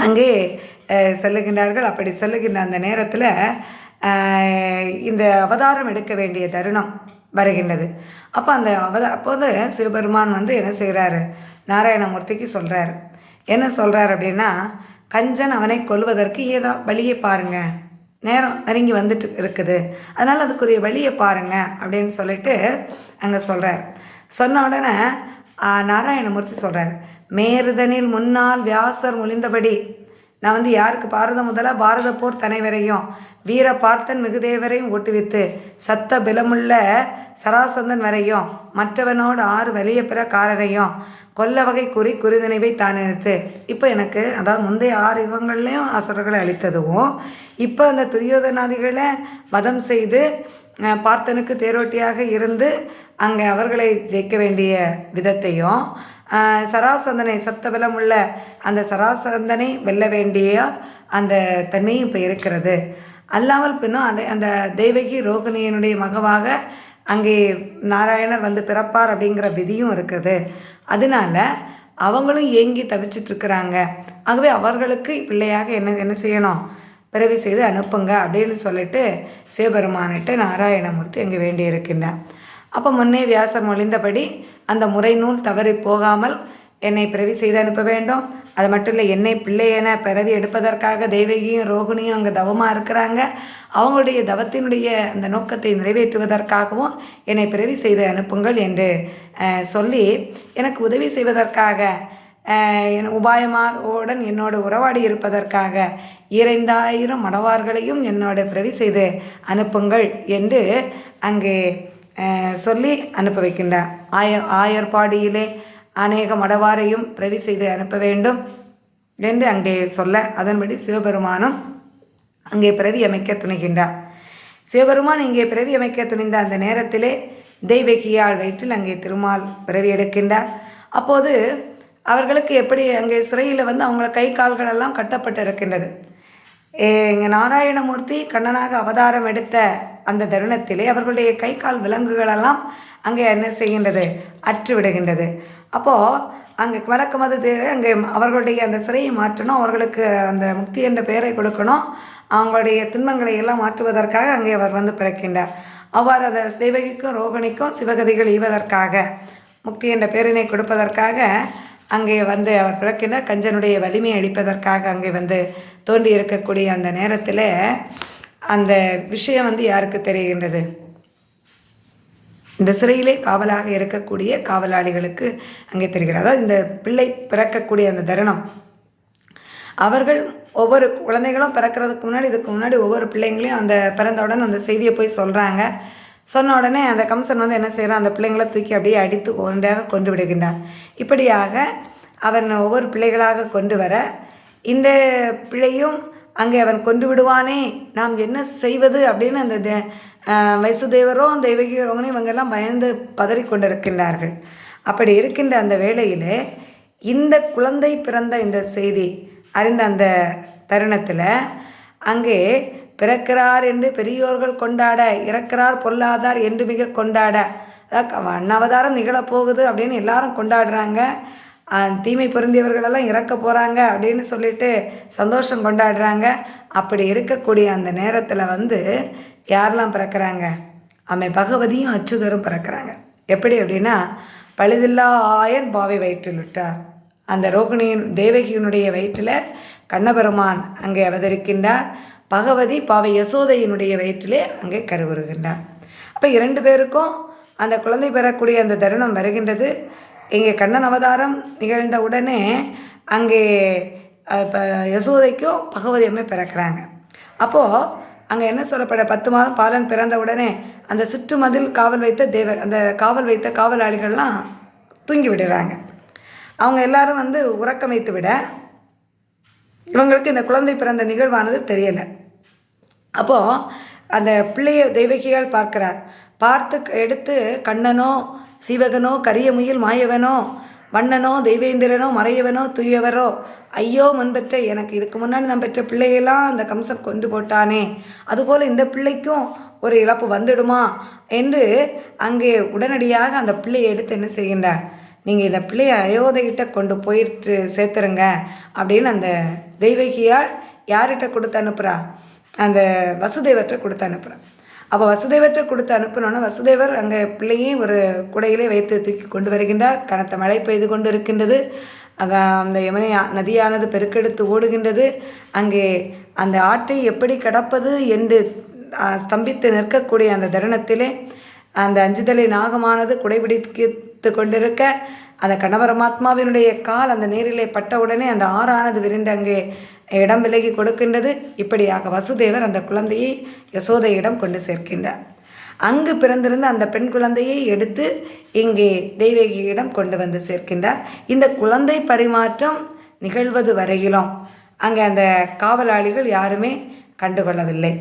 S1: அங்கே செல்லுகின்றார்கள். அப்படி செல்லுகின்ற அந்த நேரத்தில் இந்த அவதாரம் எடுக்க வேண்டிய தருணம் வருகின்றது. அப்போ அந்த அப்போது சிவபெருமான் என்ன செய்கிறாரு, நாராயணமூர்த்திக்கு சொல்கிறார். என்ன சொல்கிறார் அப்படின்னா, கஞ்சன் அவனை கொல்வதற்கு ஏதோ வழியை பாருங்கள், நேரம் நெருங்கி வந்துட்டு இருக்குது, அதனால் அதுக்குரிய வழியை பாருங்கள் அப்படின்னு சொல்லிட்டு அங்கே சொல்கிறார். சொன்ன உடனே நாராயணமூர்த்தி சொல்கிறார், மேருதனில் முன்னால் வியாசர் முழிந்தபடி நான் யாருக்கு பாரத முதலா பாரத போர் தனைவரையும் வீர பார்த்தன் மிகுதேவரையும் ஓட்டுவித்து சத்த பிலமுள்ள சராசந்தன் வரையும் மற்றவனோடு 6 வலிய பிறக்காரரையும் கொல்ல வகை குறிநினைவை தான் நினைத்து. இப்போ எனக்கு அதாவது முந்தைய 6 யுகங்கள்லேயும் அசுரர்களை அழித்ததும், இப்போ அந்த துரியோதனாதிகளை வதம் செய்து பார்த்தனுக்கு தேரோட்டியாக இருந்து அங்கே அவர்களை ஜெயிக்க வேண்டிய விதத்தையும், சராசந்தனை சத்தபலம் உள்ள அந்த சராசந்தனை வெல்ல வேண்டிய அந்த தன்மையும் இப்போ இருக்கிறது. அல்லாமல் பின்னும் அந்த தேவகி ரோகிணியினுடைய மகவாக அங்கே நாராயணர் பிறப்பார் அப்படிங்கிற விதியும் இருக்குது. அதனால அவங்களும் ஏங்கி தவிச்சிட்ருக்கிறாங்க. ஆகவே அவர்களுக்கு பிள்ளையாக என்ன செய்யணும், பிறவி செய்து அனுப்புங்க அப்படின்னு சொல்லிட்டு சிவபெருமானிட்டு நாராயணமூர்த்தி அங்கே வேண்டி இருக்கின்றார். அப்போ முன்னே வியாசர் மொழிந்தபடி அந்த முறை நூல் தவறி போகாமல் என்னை பிறவி செய்து அனுப்ப வேண்டும். அது மட்டும் இல்லை, என்னை பிள்ளையென பிறவி எடுப்பதற்காக தேவகியும் ரோகிணியும் அங்கே தவமாக இருக்கிறாங்க. அவங்களுடைய தவத்தினுடைய அந்த நோக்கத்தை நிறைவேற்றுவதற்காகவும் என்னை பிறவி செய்து அனுப்புங்கள் என்று சொல்லி எனக்கு உதவி செய்வதற்காக என் உபாயமாவுடன் என்னோடு உறவாடி இருப்பதற்காக 2000 மடவார்களையும் என்னோட பிறவி செய்து அனுப்புங்கள் என்று அங்கே சொல்லி அனுப்ப வைக்கின்றார். ஆயர்பாடியிலே அநேக மடவாரையும் பிறவி செய்து அனுப்ப வேண்டும் என்று அங்கே சொல்ல, அதன்படி சிவபெருமானும் அங்கே பிறவி அமைக்க துணிகின்றார். சிவபெருமான் இங்கே பிறவி அமைக்க துணிந்த அந்த நேரத்திலே தெய்வகியால் வயிற்றில் அங்கே திருமால் பிறவி எடுக்கின்றார். அப்போது அவர்களுக்கு எப்படி அங்கே சிறையில் அவங்கள கை கால்களெல்லாம் கட்டப்பட்டு இருக்கின்றது. இங்கே நாராயணமூர்த்தி கண்ணனாக அவதாரம் எடுத்த அந்த தருணத்திலே அவர்களுடைய கை கால் விலங்குகளெல்லாம் அங்கே என்ன செய்கின்றது, அற்று விடுகின்றது. அப்போது அங்கே வழக்கமது அங்கே அவர்களுடைய அந்த சிறையை மாற்றணும், அவர்களுக்கு அந்த முக்தி என்ற பெயரை கொடுக்கணும், அவங்களுடைய துன்பங்களை எல்லாம் மாற்றுவதற்காக அங்கே அவர் பிறக்கின்றார். அவ்வாறு அந்த தேவகிக்கும் ரோகிணிக்கும் சிவகதிகள் ஈவதற்காக முக்தி என்ற பேரினை கொடுப்பதற்காக அங்கே வந்து அவர் பிறக்கின்றார். கஞ்சனுடைய வலிமையை அளிப்பதற்காக அங்கே வந்து தோன்றி இருக்கக்கூடிய அந்த நேரத்தில் அந்த விஷயம் வந்து யாருக்கு தெரிகின்றது? இந்த சிறையிலே காவலாக இருக்கக்கூடிய காவலாளிகளுக்கு அங்கே தெரிகிறது. அதாவது இந்த பிள்ளை பிறக்கக்கூடிய அந்த தருணம், அவர்கள் ஒவ்வொரு குழந்தைகளும் பிறக்கிறதுக்கு முன்னாடி, இதுக்கு முன்னாடி ஒவ்வொரு பிள்ளைங்களையும் அந்த பிறந்தவுடன் அந்த செய்தியை போய் சொல்கிறாங்க. சொன்ன உடனே அந்த கம்சன் வந்து என்ன செய்கிறான், அந்த பிள்ளைங்களை தூக்கி அப்படியே அடித்து ஒன்றாக கொண்டு விடுகின்றான். இப்படியாக அவன் ஒவ்வொரு பிள்ளைகளாக கொண்டு வர, இந்த பிள்ளையும் அங்கே அவன் கொண்டு விடுவானே, நாம் என்ன செய்வது அப்படின்னு அந்த வைசுதேவரோ தெய்வகியோரோங்கனே இவங்கெல்லாம் பயந்து பதறி கொண்டிருக்கின்றார்கள். அப்படி இருக்கின்ற அந்த வேளையில் இந்த குழந்தை பிறந்த இந்த செய்தி அறிந்த அந்த தருணத்தில் அங்கே பிறக்கிறார் என்று பெரியோர்கள் கொண்டாட, இறக்கிறார் பொல்லாதார் என்று மிக கொண்டாட, அன்னவதாரம் நிகழப்போகுது அப்படின்னு எல்லாரும் கொண்டாடுறாங்க. தீமை பொருந்தியவர்களெல்லாம் இறக்க போகிறாங்க அப்படின்னு சொல்லிட்டு சந்தோஷம் கொண்டாடுறாங்க. அப்படி இருக்கக்கூடிய அந்த நேரத்தில் வந்து யாரெல்லாம் பிறக்கிறாங்க? அம்மை பகவதியும் அச்சுதரும் பிறக்கிறாங்க. எப்படி அப்படின்னா, பழுதில்லா ஆயன் பாவை வயிற்றில் விட்டார். அந்த ரோகிணியின் தேவகியினுடைய வயிற்றில் கண்ணபெருமான் அங்கே அவதரிக்கின்றார். பகவதி பாவை யசோதையினுடைய வயிற்றிலே அங்கே கருவுறுகின்றார். அப்போ 2 பேருக்கும் அந்த குழந்தை பெறக்கூடிய அந்த தருணம் வருகின்றது. இங்கே கண்ணன் அவதாரம் நிகழ்ந்த உடனே அங்கே இப்போ யசோதைக்கும் பகவதி அம்மை பிறக்கிறாங்க. அப்போது அங்கே என்ன சொல்லப்பட 10 மாதம் பாலன் பிறந்த உடனே அந்த சுற்றுமதில் காவல் வைத்த அந்த காவல் வைத்த காவலாளிகள்லாம் தூங்கி விடுறாங்க. அவங்க எல்லாரும் வந்து உறக்கம் வைத்து விட இவங்களுக்கு இந்த குழந்தை பிறந்த நிகழ்வானது தெரியலை. அப்போது அந்த பிள்ளையை தெய்வகியால் பார்க்கிறார். பார்த்து எடுத்து கண்ணனோ சீவகனோ கரிய முயில் மாயவனோ வண்ணனோ தெய்வேந்திரனோ மறையவனோ தூயவரோ, ஐயோ முன்பெற்ற எனக்கு இதுக்கு முன்னாடி நான் பெற்ற பிள்ளையெல்லாம் அந்த கம்சன் கொண்டு போட்டானே, அதுபோல் இந்த பிள்ளைக்கும் ஒரு இழப்பு வந்துடுமா என்று அங்கே உடனடியாக அந்த பிள்ளையை எடுத்து என்ன செய்கின்றார், நீங்கள் இந்த பிள்ளையை அயோதைகிட்ட கொண்டு போயிட்டு சேர்த்துருங்க அப்படின்னு அந்த தெய்வகியால் யார்கிட்ட கொடுத்து அனுப்புகிறா, அந்த வசுதேவர்கிட்ட கொடுத்து அனுப்புகிறான். அப்போ வசுதேவற்றை கொடுத்து அனுப்பினோன்னா வசுதேவர் அங்கே பிள்ளையும் ஒரு குடையிலே வைத்து தூக்கி கொண்டு வருகின்றார். கனத்த மழை பெய்து கொண்டு இருக்கின்றது. அந்த யமுனை நதியானது பெருக்கெடுத்து ஓடுகின்றது. அங்கே அந்த ஆற்றை எப்படி கடப்பது என்று ஸ்தம்பித்து நிற்கக்கூடிய அந்த தருணத்திலே அந்த அஞ்சுதலை நாகமானது குடைபிடித்து கொண்டிருக்க, அந்த கணபரமாத்மாவினுடைய கால் அந்த நீரிலே பட்டவுடனே அந்த ஆறானது விரிந்து அங்கே இடம் விலகி கொடுக்கின்றது. இப்படியாக வசுதேவர் அந்த குழந்தையை யசோதையிடம் கொண்டு சேர்க்கின்றார். அங்கு பிறந்திருந்த அந்த பெண் குழந்தையை எடுத்து இங்கே தெய்வகியிடம் கொண்டு வந்து சேர்க்கின்றார். இந்த குழந்தை பரிமாற்றம் நிகழ்வது வரையிலும் அங்கே அந்த காவலாளிகள் யாருமே கண்டுகொள்ளவில்லை.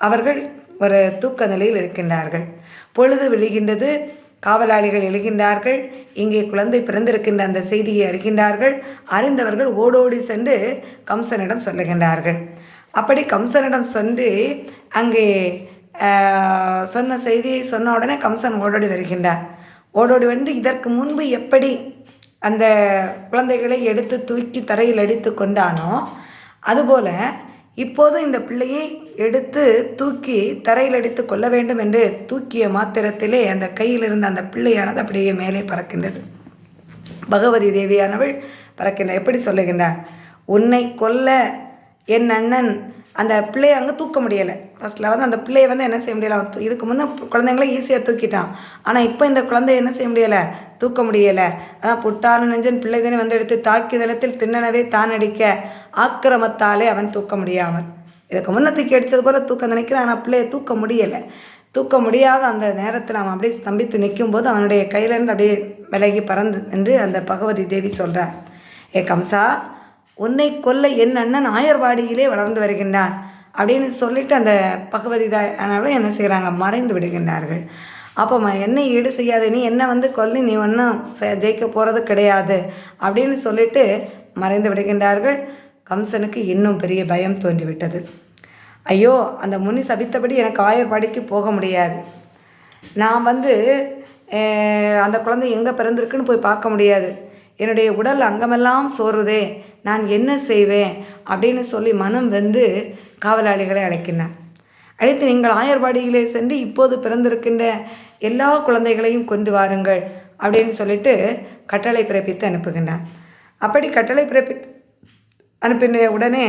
S1: அவர்கள் ஒரு தூக்க நிலையில் இருக்கின்றார்கள். பொழுது விழுகின்றது. காவலாளிகள் எழுகின்றார்கள். இங்கே குழந்தை பிறந்திருக்கின்ற அந்த செய்தியை அறிகின்றார்கள். அறிந்தவர்கள் ஓடோடி சென்று கம்சனிடம் சொல்லுகின்றார்கள். அப்படி கம்சனிடம் சென்று அங்கே சொன்ன செய்தியை சொன்ன உடனே கம்சன் ஓடோடி வருகின்றார். ஓடோடி வந்து இதற்கு முன்பு எப்படி அந்த குழந்தைகளை எடுத்து தூக்கி தரையில் அடித்து கொண்டானோ அதுபோல இப்போது இந்த பிள்ளையை எடுத்து தூக்கி தரையில் அடித்து கொள்ள வேண்டும் என்று தூக்கிய மாத்திரத்திலே அந்த கையில் இருந்த அந்த பிள்ளையானது அப்படியே மேலே பறக்கின்றது. பகவதி தேவியானவள் பறக்கின்ற எப்படி சொல்லுகின்றார், உன்னை கொல்ல என் அண்ணன் அந்த பிள்ளையை அங்கே தூக்க முடியலை. ஃபஸ்ட்டில் வந்து அந்த பிள்ளையை வந்து என்ன செய்ய முடியலை. இதுக்கு முன்னே குழந்தைங்கள ஈஸியாக தூக்கிட்டான். ஆனால் இப்போ இந்த குழந்தைய என்ன செய்ய முடியலை, தூக்க முடியலை. அதான் புட்டான நெஞ்சன் பிள்ளை தானே வந்து எடுத்து தாக்கிதளத்தில் திண்ணனவே தான் அடிக்க ஆக்கிரமத்தாலே அவன் தூக்க முடியாமல், இதுக்கு முன்னே தூக்கி அடித்தது போல் தூக்க நினைக்கிறான். ஆனால் பிள்ளையை தூக்க முடியலை. தூக்க முடியாத அந்த நேரத்தில் அவன் அப்படியே ஸ்தம்பித்து நிற்கும்போது அவனுடைய கையிலேருந்து அப்படியே விலகி பறந்து என்று அந்த பகவதி தேவி சொல்கிறார். ஏ கம்சா, உன்னை கொல்ல என் அண்ணன் ஆயர்வாடியிலே வளர்ந்து வருகின்றான் அப்படின்னு சொல்லிட்டு அந்த பகவதி தாயானவளும் என்ன செய்கிறாங்க, மறைந்து விடுகின்றார்கள். அப்போ என்னை ஈடு செய்யாது, நீ என்ன வந்து கொல்லி நீ ஒன்றும் ஜெயிக்க போகிறது கிடையாது அப்படின்னு சொல்லிட்டு மறைந்து விடுகின்றார்கள். கம்சனுக்கு இன்னும் பெரிய பயம் தோன்றிவிட்டது. ஐயோ, அந்த முனி சபித்தபடி எனக்கு ஆயர்வாடிக்கு போக முடியாது. நான் வந்து அந்த குழந்தை எங்கே பிறந்திருக்குன்னு போய் பார்க்க முடியாது. என்னுடைய உடல் அங்கமெல்லாம் சோறுதே, நான் என்ன செய்வேன் அப்படின்னு சொல்லி மனம் வந்து காவலாளிகளை அழைக்கின்றான். அழைத்து நீங்கள் ஆயர்வாடியிலே சென்று இப்போது பிறந்திருக்கின்ற எல்லா குழந்தைகளையும் கொண்டு வாருங்கள் அப்படின்னு சொல்லிட்டு கட்டளை பிறப்பித்து அனுப்புகின்றான். அப்படி கட்டளை பிறப்பித்து அனுப்பின உடனே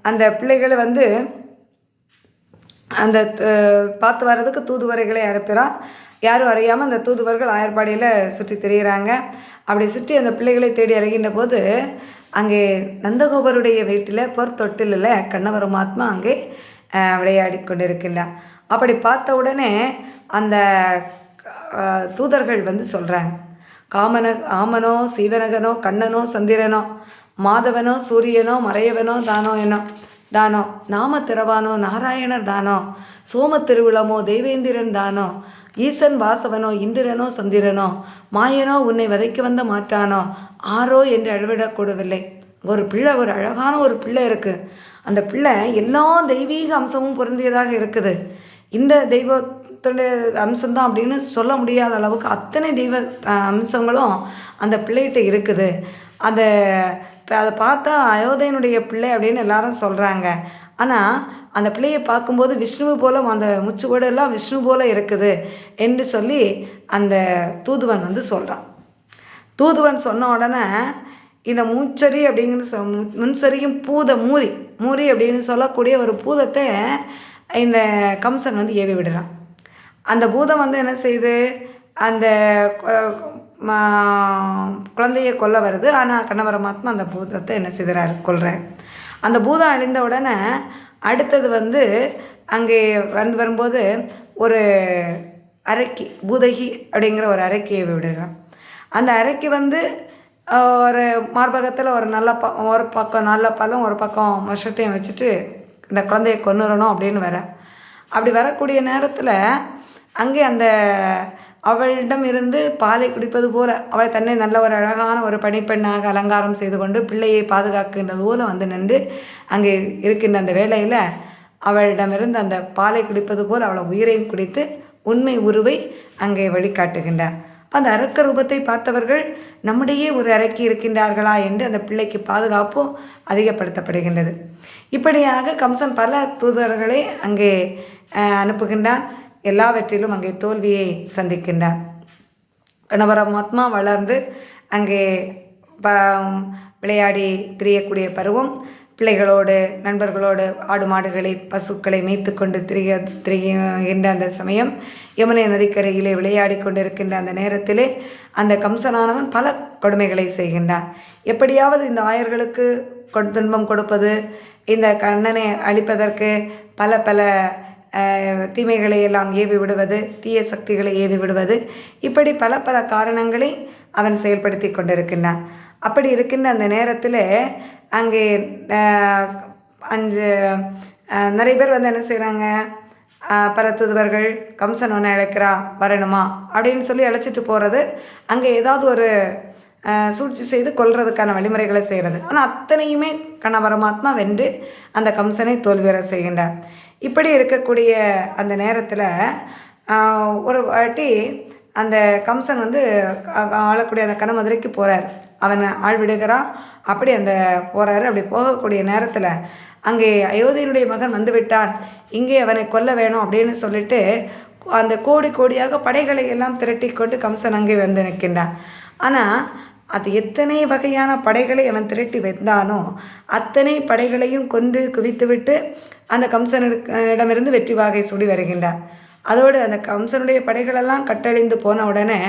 S1: அந்த பிள்ளைகளை வந்து அந்த பார்த்து வர்றதுக்கு தூதுவரைகளை அனுப்புகிறான். யாரும் அறியாமல் அந்த தூதுவர்கள் ஆயர்பாடியில் சுற்றி திரிகிறாங்க. அப்படி சுற்றி அந்த பிள்ளைகளை தேடி அலைகின்ற போது அங்கே நந்தகோபருடைய வீட்டில் பொற்தொட்டிலில் கண்ணபரமாத்மா அங்கே விளையாடி கொண்டிருக்கின்றார். அப்படி பார்த்த உடனே அந்த தூதர்கள் வந்து சொல்கிறாங்க, ஆமனோ சீவனகனோ கண்ணனோ சந்திரனோ மாதவனோ சூரியனோ மறையவனோ தானோ நாம திறவானோ நாராயணர் தானோ சோம திருவிழமோ தெய்வேந்திரன் தானோ ஈசன் வாசவனோ இந்திரனோ சந்திரனோ மாயனோ உன்னை வதைக்க வந்த மாற்றானோ ஆரோ என்று அழுவிடக்கூடவில்லை. ஒரு பிள்ளை, ஒரு அழகான ஒரு பிள்ளை இருக்குது. அந்த பிள்ளை எல்லா தெய்வீக அம்சமும் பொருந்தியதாக இருக்குது. இந்த தெய்வத்துடைய அம்சம்தான் அப்படின்னு சொல்ல முடியாத அளவுக்கு அத்தனை தெய்வ அம்சங்களும் அந்த பிள்ளைகிட்ட இருக்குது. அதை பார்த்தா அயோத்தியனுடைய பிள்ளை அப்படின்னு எல்லாரும் சொல்கிறாங்க. ஆனால் அந்த பிள்ளையை பார்க்கும்போது விஷ்ணுவு போல, அந்த முச்சுகோடெல்லாம் விஷ்ணு போல இருக்குது என்று சொல்லி அந்த தூதுவன் வந்து சொல்கிறான். தூதுவன் சொன்ன உடனே இந்த மூச்சரி அப்படிங்கிற முன்சரியும் மூரி அப்படின்னு சொல்லக்கூடிய ஒரு பூதத்தை இந்த கம்சன் வந்து ஏவி விடுறான். அந்த பூதம் வந்து என்ன செய்யுது, அந்த குழந்தையை கொல்ல வருது. ஆனால் கண்ணபரமாத்மா அந்த பூதத்தை என்ன செய்கிறார், கொல்றார். அந்த பூதம் அழிந்த உடனே அடுத்தது வந்து அங்கே வரும்போது ஒரு அரைக்கி, பூதகி அப்படிங்கிற ஒரு அரைக்கியை விடுறான். அந்த அரைக்கி வந்து ஒரு மார்பகத்தில் ஒரு ஒரு பக்கம் நல்ல பழம், ஒரு பக்கம் விஷத்தையும் வச்சுட்டு இந்த குழந்தையை கொன்னுறணும் அப்படின்னு அப்படி வரக்கூடிய நேரத்தில் அங்கே அந்த அவளிடம் இருந்து பாலை குடிப்பது போல அவள் தன்னை நல்ல ஒரு அழகான ஒரு பணிப்பெண்ணாக அலங்காரம் செய்து கொண்டு பிள்ளையை பாதுகாக்கின்றது போல வந்து நின்று அங்கே இருக்கின்ற அந்த வேளையில் அவளிடமிருந்து அந்த பாலை குடிப்பது போல் அவளை உயிரையும் குடித்து உண்மை உருவை அங்கே வழிகாட்டுகின்றார். அந்த அரக்க ரூபத்தை பார்த்தவர்கள் நம்முடைய ஒரு அரக்கி இருக்கின்றார்களா என்று அந்த பிள்ளைக்கு பாதுகாப்பும் அதிகப்படுத்தப்படுகின்றது. இப்படியாக கம்சன் பல தூதர்களை அங்கே அனுப்புகின்றான். எல்லாவற்றிலும் அங்கே தோல்வியை சந்திக்கின்றார். கணபரமாத்மா வளர்ந்து அங்கே விளையாடி திரியக்கூடிய பருவம், பிள்ளைகளோடு நண்பர்களோடு ஆடு மாடுகளை பசுக்களை மேய்த்து கொண்டு திரிகின்ற அந்த சமயம், யமுனை நதிக்கரையிலே விளையாடி கொண்டிருக்கின்ற அந்த நேரத்திலே அந்த கம்சனானவன் பல கொடுமைகளை செய்கின்றான். எப்படியாவது இந்த ஆயர்களுக்கு துன்பம் கொடுப்பது, இந்த கண்ணனை அழிப்பதற்கு பல பல தீமைகளை எல்லாம் ஏவி விடுவது, தீய சக்திகளை ஏவி விடுவது, இப்படி பல பல காரணங்களை அவன் செயல்படுத்தி கொண்டிருக்கின்றான். அப்படி இருக்கின்ற அந்த நேரத்தில் அங்கே நிறைய பேர் வந்து என்ன செய்கிறாங்க, பல தூதுவர்கள் கம்சன் ஒன்று அழைக்கிறா வரணுமா அப்படின்னு சொல்லி அழைச்சிட்டு போகிறது, அங்கே ஏதாவது ஒரு சூழ்ச்சி செய்து கொல்றதுக்கான வழிமுறைகளை செய்கிறது. ஆனால் அத்தனையுமே கணபரமாத்மா வென்று அந்த கம்சனை தோல்வியற செய்கின்றார். இப்படி இருக்கக்கூடிய அந்த நேரத்தில் ஒரு வாட்டி அந்த கம்சன் வந்து ஆளக்கூடிய அந்த கனமதுரைக்கு போகிறார். அவன் ஆள் விடுகிறான். அப்படி அந்த போகிறாரு. அப்படி போகக்கூடிய நேரத்தில் அங்கே அயோத்தியனுடைய மகன் வந்து விட்டான், இங்கே அவனை கொல்ல வேணும் அப்படின்னு சொல்லிட்டு அந்த கோடி கோடியாக படைகளை எல்லாம் திரட்டி கொண்டு கம்சன் அங்கே வந்து நிற்கின்றான். ஆனால் அது எத்தனை வகையான படைகளை அவன் திரட்டி வைத்தானோ அத்தனை படைகளையும் கொண்டு குவித்துவிட்டு அந்த கம்சனிடமிருந்து வெற்றி வாகை சூடி வருகின்றார். அதோடு அந்த கம்சனுடைய படைகளெல்லாம் கட்டழிந்து போன உடனே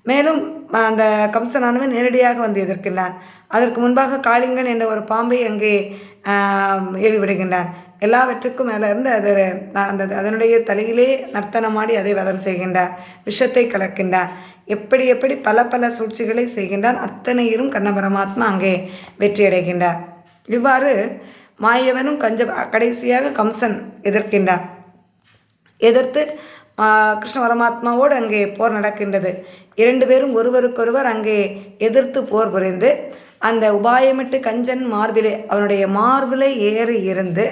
S1: மேலும் அந்த கம்சனானவன் நேரடியாக வந்து எதிர்க்கின்றான். அதற்கு முன்பாக காளிங்கன் என்ற ஒரு பாம்பை அங்கே ஏவி விடுகின்றான். எல்லாவற்றுக்கும் மேலே இருந்து அதனுடைய தலையிலே நர்த்தனமாடி அதை வதம் செய்கின்றார். விஷத்தை கலக்கின்றார். எப்படி பல பல சூழ்ச்சிகளை செய்கின்றான். அத்தனையிலும் கண்ணபரமாத்மா அங்கே வெற்றியடைகின்றார். இவ்வாறு மாயவனும் கடைசியாக கம்சன் எதிர்க்கின்றான். எதிர்த்து கிருஷ்ண பரமாத்மாவோடு அங்கே போர் நடக்கின்றது. 2 பேரும் ஒருவருக்கொருவர் அங்கே எதிர்த்து போர் புரிந்து அந்த உபாயமிட்டு கஞ்சன் அவனுடைய மார்பிலை ஏறி இருந்து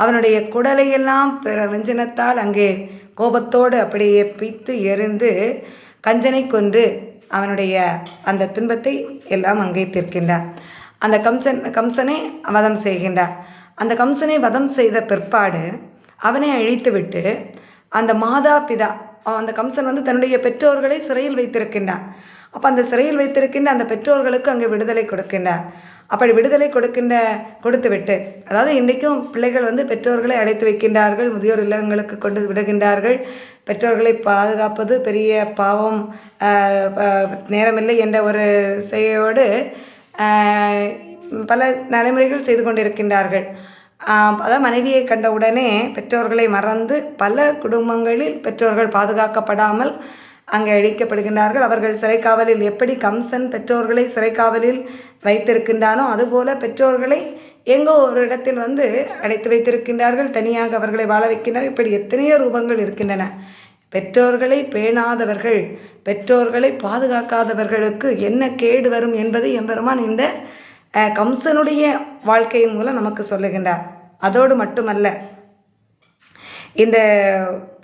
S1: அவனுடைய குடலையெல்லாம் வெஞ்சனத்தால் அங்கே கோபத்தோடு அப்படியே பித்து எரிந்து கஞ்சனை கொன்று அவனுடைய அந்த துன்பத்தை எல்லாம் அங்கே தீர்க்கின்றார். அந்த கம்சனை வதம் செய்கின்றார். அந்த கம்சனை வதம் செய்த பிற்பாடு அவனை அழித்துவிட்டு அந்த மாதா பிதா, அந்த கம்சன் வந்து தன்னுடைய பெற்றோர்களை சிறையில் வைத்திருக்கின்றான். அப்போ அந்த சிறையில் வைத்திருக்கின்ற அந்த பெற்றோர்களுக்கு அங்கே விடுதலை கொடுக்கின்றார். அப்படி விடுதலை கொடுத்துவிட்டு, அதாவது இன்றைக்கும் பிள்ளைகள் பெற்றோர்களை அடைத்து வைக்கின்றார்கள், முதியோர் இல்லங்களுக்கு கொண்டு விடுகின்றார்கள். பெற்றோர்களை பாதுகாப்பது பெரிய பாவம், நேரமில்லை என்ற ஒரு செய்கையோடு பல நடைமுறைகள் செய்து கொண்டிருக்கின்றார்கள். அதாவது மனைவியை கண்டவுடனே பெற்றோர்களை மறந்து பல குடும்பங்களில் பெற்றோர்கள் பாதுகாக்கப்படாமல் அங்கே அழிக்கப்படுகின்றார்கள். அவர்கள் சிறைக்காவலில் எப்படி கம்சன் பெற்றோர்களை சிறைக்காவலில் வைத்திருக்கின்றானோ அதுபோல பெற்றோர்களை எங்கோ ஒரு இடத்தில் அடைத்து வைத்திருக்கின்றார்கள், தனியாக அவர்களை வாழ வைக்கின்றார்கள். இப்படி எத்தனையோ ரூபங்கள் இருக்கின்றன. பெற்றோர்களை பேணாதவர்கள், பெற்றோர்களை பாதுகாக்காதவர்களுக்கு என்ன கேடு வரும் என்பதை எம்பெருமான் இந்த கம்சனுடைய வாழ்க்கையின் மூலம் நமக்கு சொல்லுகின்றார். அதோடு மட்டுமல்ல, இந்த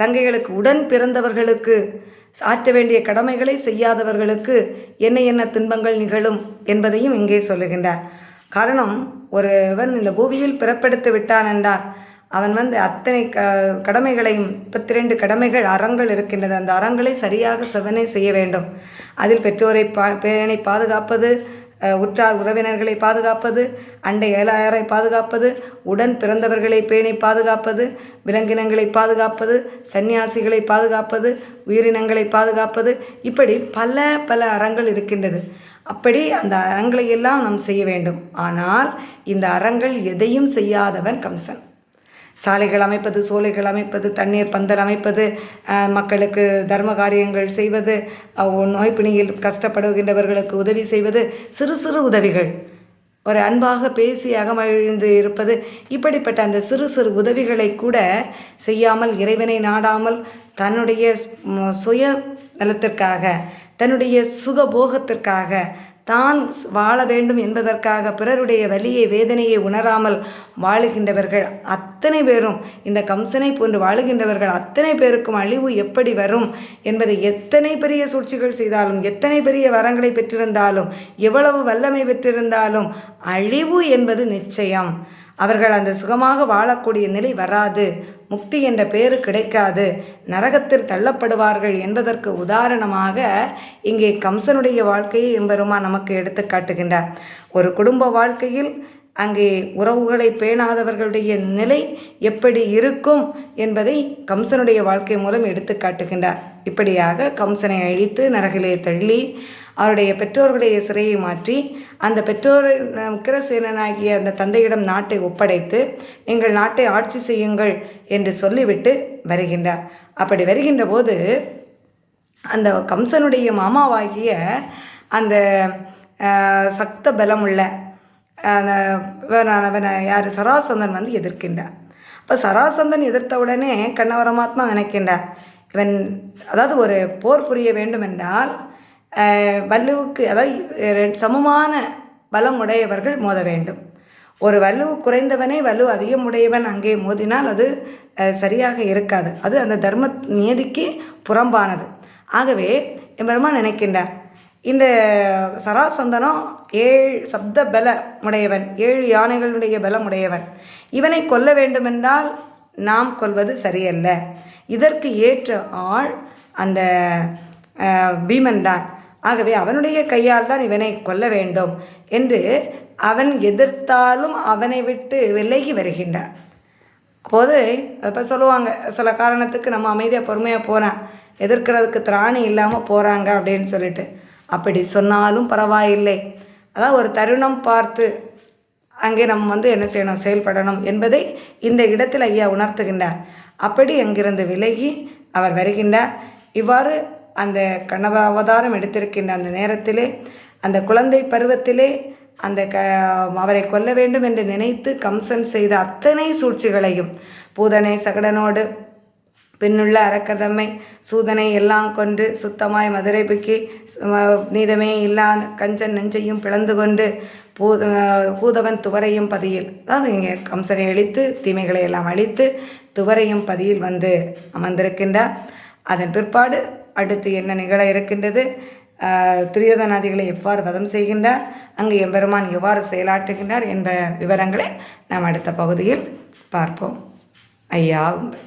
S1: தங்கைகளுக்கு உடன் பிறந்தவர்களுக்கு ஆற்ற வேண்டிய கடமைகளை செய்யாதவர்களுக்கு என்ன என்ன துன்பங்கள் நிகழும் என்பதையும் இங்கே சொல்லுகின்றார். காரணம், ஒருவன் இந்த பூமியில் பிறப்பெடுத்து விட்டான் என்றால் அவன் அத்தனை கடமைகளையும் 32 கடமைகள் அறங்கள் இருக்கின்றது. அந்த அறங்களை சரியாக செவனே செய்ய வேண்டும். அதில் பெற்றோரை பேணி பாதுகாப்பது, உற்றார் உறவினர்களை பாதுகாப்பது, அண்டை ஏழையாரை பாதுகாப்பது, உடன் பிறந்தவர்களை பேணி பாதுகாப்பது, விலங்கினங்களை பாதுகாப்பது, சன்னியாசிகளை பாதுகாப்பது, உயிரினங்களை பாதுகாப்பது, இப்படி பல பல அறங்கள் இருக்கின்றது. அப்படி அந்த அறங்களை எல்லாம் நாம் செய்ய வேண்டும். ஆனால் இந்த அறங்கள் எதையும் செய்யாதவன் கம்சன். சாலைகள் அமைப்பது, சோலைகள் அமைப்பது, தண்ணீர் பந்தல் அமைப்பது, மக்களுக்கு தர்ம காரியங்கள் செய்வது, நோய்பிணியில் கஷ்டப்படுகின்றவர்களுக்கு உதவி செய்வது, சிறு சிறு உதவிகள், ஒரு அன்பாக பேசி அகமழிந்து இருப்பது, இப்படிப்பட்ட அந்த சிறு சிறு உதவிகளை கூட செய்யாமல் இறைவனை நாடாமல் தன்னுடைய சுய நலத்திற்காக, தன்னுடைய சுகபோகத்திற்காக, தான் வாழ வேண்டும் என்பதற்காக பிறருடைய வலியை வேதனையை உணராமல் வாழுகின்றவர்கள் அத்தனை பேரும், இந்த கம்சனை போன்று வாழுகின்றவர்கள் அத்தனை பேருக்கும் அழிவு எப்படி வரும் என்பதை எத்தனை பெரிய சூழ்ச்சிகள் செய்தாலும், எத்தனை பெரிய வரங்களை பெற்றிருந்தாலும், எவ்வளவு வல்லமை பெற்றிருந்தாலும் அழிவு என்பது நிச்சயம். அவர்கள் அந்த சுகமாக வாழக்கூடிய நிலை வராது, முக்தி என்ற பேரு கிடைக்காது, நரகத்தில் தள்ளப்படுவார்கள் என்பதற்கு உதாரணமாக இங்கே கம்சனுடைய வாழ்க்கையை எம்பெருமான் நமக்கு எடுத்து காட்டுகின்றார். ஒரு குடும்ப வாழ்க்கையில் அங்கே உறவுகளை பேணாதவர்களுடைய நிலை எப்படி இருக்கும் என்பதை கம்சனுடைய வாழ்க்கை மூலம் எடுத்து காட்டுகின்றார். இப்படியாக கம்சனை அழித்து நரகிலே தள்ளி அவருடைய பெற்றோர்களுடைய சிறையை மாற்றி அந்த பெற்றோர் உக்கிரசேனனாகிய அந்த தந்தையிடம் நாட்டை ஒப்படைத்து நீங்கள் நாட்டை ஆட்சி செய்யுங்கள் என்று சொல்லிவிட்டு வருகின்றார். அப்படி வருகின்ற போது அந்த கம்சனுடைய மாமாவாகிய அந்த சக்த பலமுள்ள யார் சராசந்தன் எதிர்க்கின்றார். அப்போ சராசந்தன் எதிர்த்தவுடனே கண்ணவரமாத்மா நினைக்கின்றார், இவன் அதாவது ஒரு போர் புரிய வேண்டுமென்றால் வல்லுவுக்கு, அதாவது சமமான பலம் உடையவர்கள் மோத வேண்டும். ஒரு வலு குறைந்தவனே வலு அதிகமுடையவன் அங்கே மோதினால் அது சரியாக இருக்காது, அது அந்த தர்ம நியதிக்கு புறம்பானது. ஆகவே எம்பெருமான் நினைக்கின்றார், இந்த சராசந்தனம் 7 சப்த பல உடையவன், 7 யானைகளுடைய பலம் உடையவன், இவனை கொல்ல வேண்டுமென்றால் நாம் கொல்வது சரியல்ல, இதற்கு ஏற்ற ஆள் அந்த பீமன் தான், ஆகவே அவனுடைய கையால் தான் இவனை கொல்ல வேண்டும் என்று அவன் எதிர்த்தாலும் அவனை விட்டு விலகி வருகின்றார். அப்போது இப்போ சொல்லுவாங்க, சில காரணத்துக்கு நம்ம அமைதியாக பொறுமையாக போகிறேன், எதிர்க்கிறதுக்கு திராணி இல்லாமல் போகிறாங்க அப்படின்னு சொல்லிட்டு, அப்படி சொன்னாலும் பரவாயில்லை, அதாவது ஒரு தருணம் பார்த்து அங்கே நம்ம என்ன செய்யணும், செயல்படணும் என்பதை இந்த இடத்தில் ஐயா உணர்த்துகின்றார். அப்படி அங்கிருந்து விலகி அவர் வருகின்றார். இவ்வாறு அந்த கணவ அவதாரம் எடுத்திருக்கின்ற அந்த நேரத்திலே, அந்த குழந்தை பருவத்திலே அந்த அவரை கொல்ல வேண்டும் என்று நினைத்து கம்சன் செய்த அத்தனை சூழ்ச்சிகளையும், பூதனை சகடனோடு பின்னுள்ள அரக்கதம்மை சூதனை எல்லாம் கொண்டு சுத்தமாய் மதுரை புக்கி நீதமே இல்லா கஞ்சன் நெஞ்சையும் பிளந்து கொண்டு பூதவன் துவரையும் பதியில், அதாவது இங்கே கம்சனை அழித்து தீமைகளை எல்லாம் அழித்து துவரையும் பதியில் அமர்ந்திருக்கின்றார். அதன் பிற்பாடு அடுத்து என்ன நிகழ இருக்கின்றது, துரியோதனாதிகளை எவ்வாறு வதம் செய்கின்றார், அங்கு எம்பெருமான் எவ்வாறு செயலாற்றுகின்றார் என்ப விவரங்களை நாம் அடுத்த பகுதியில் பார்ப்போம். ஐயா உண்டு.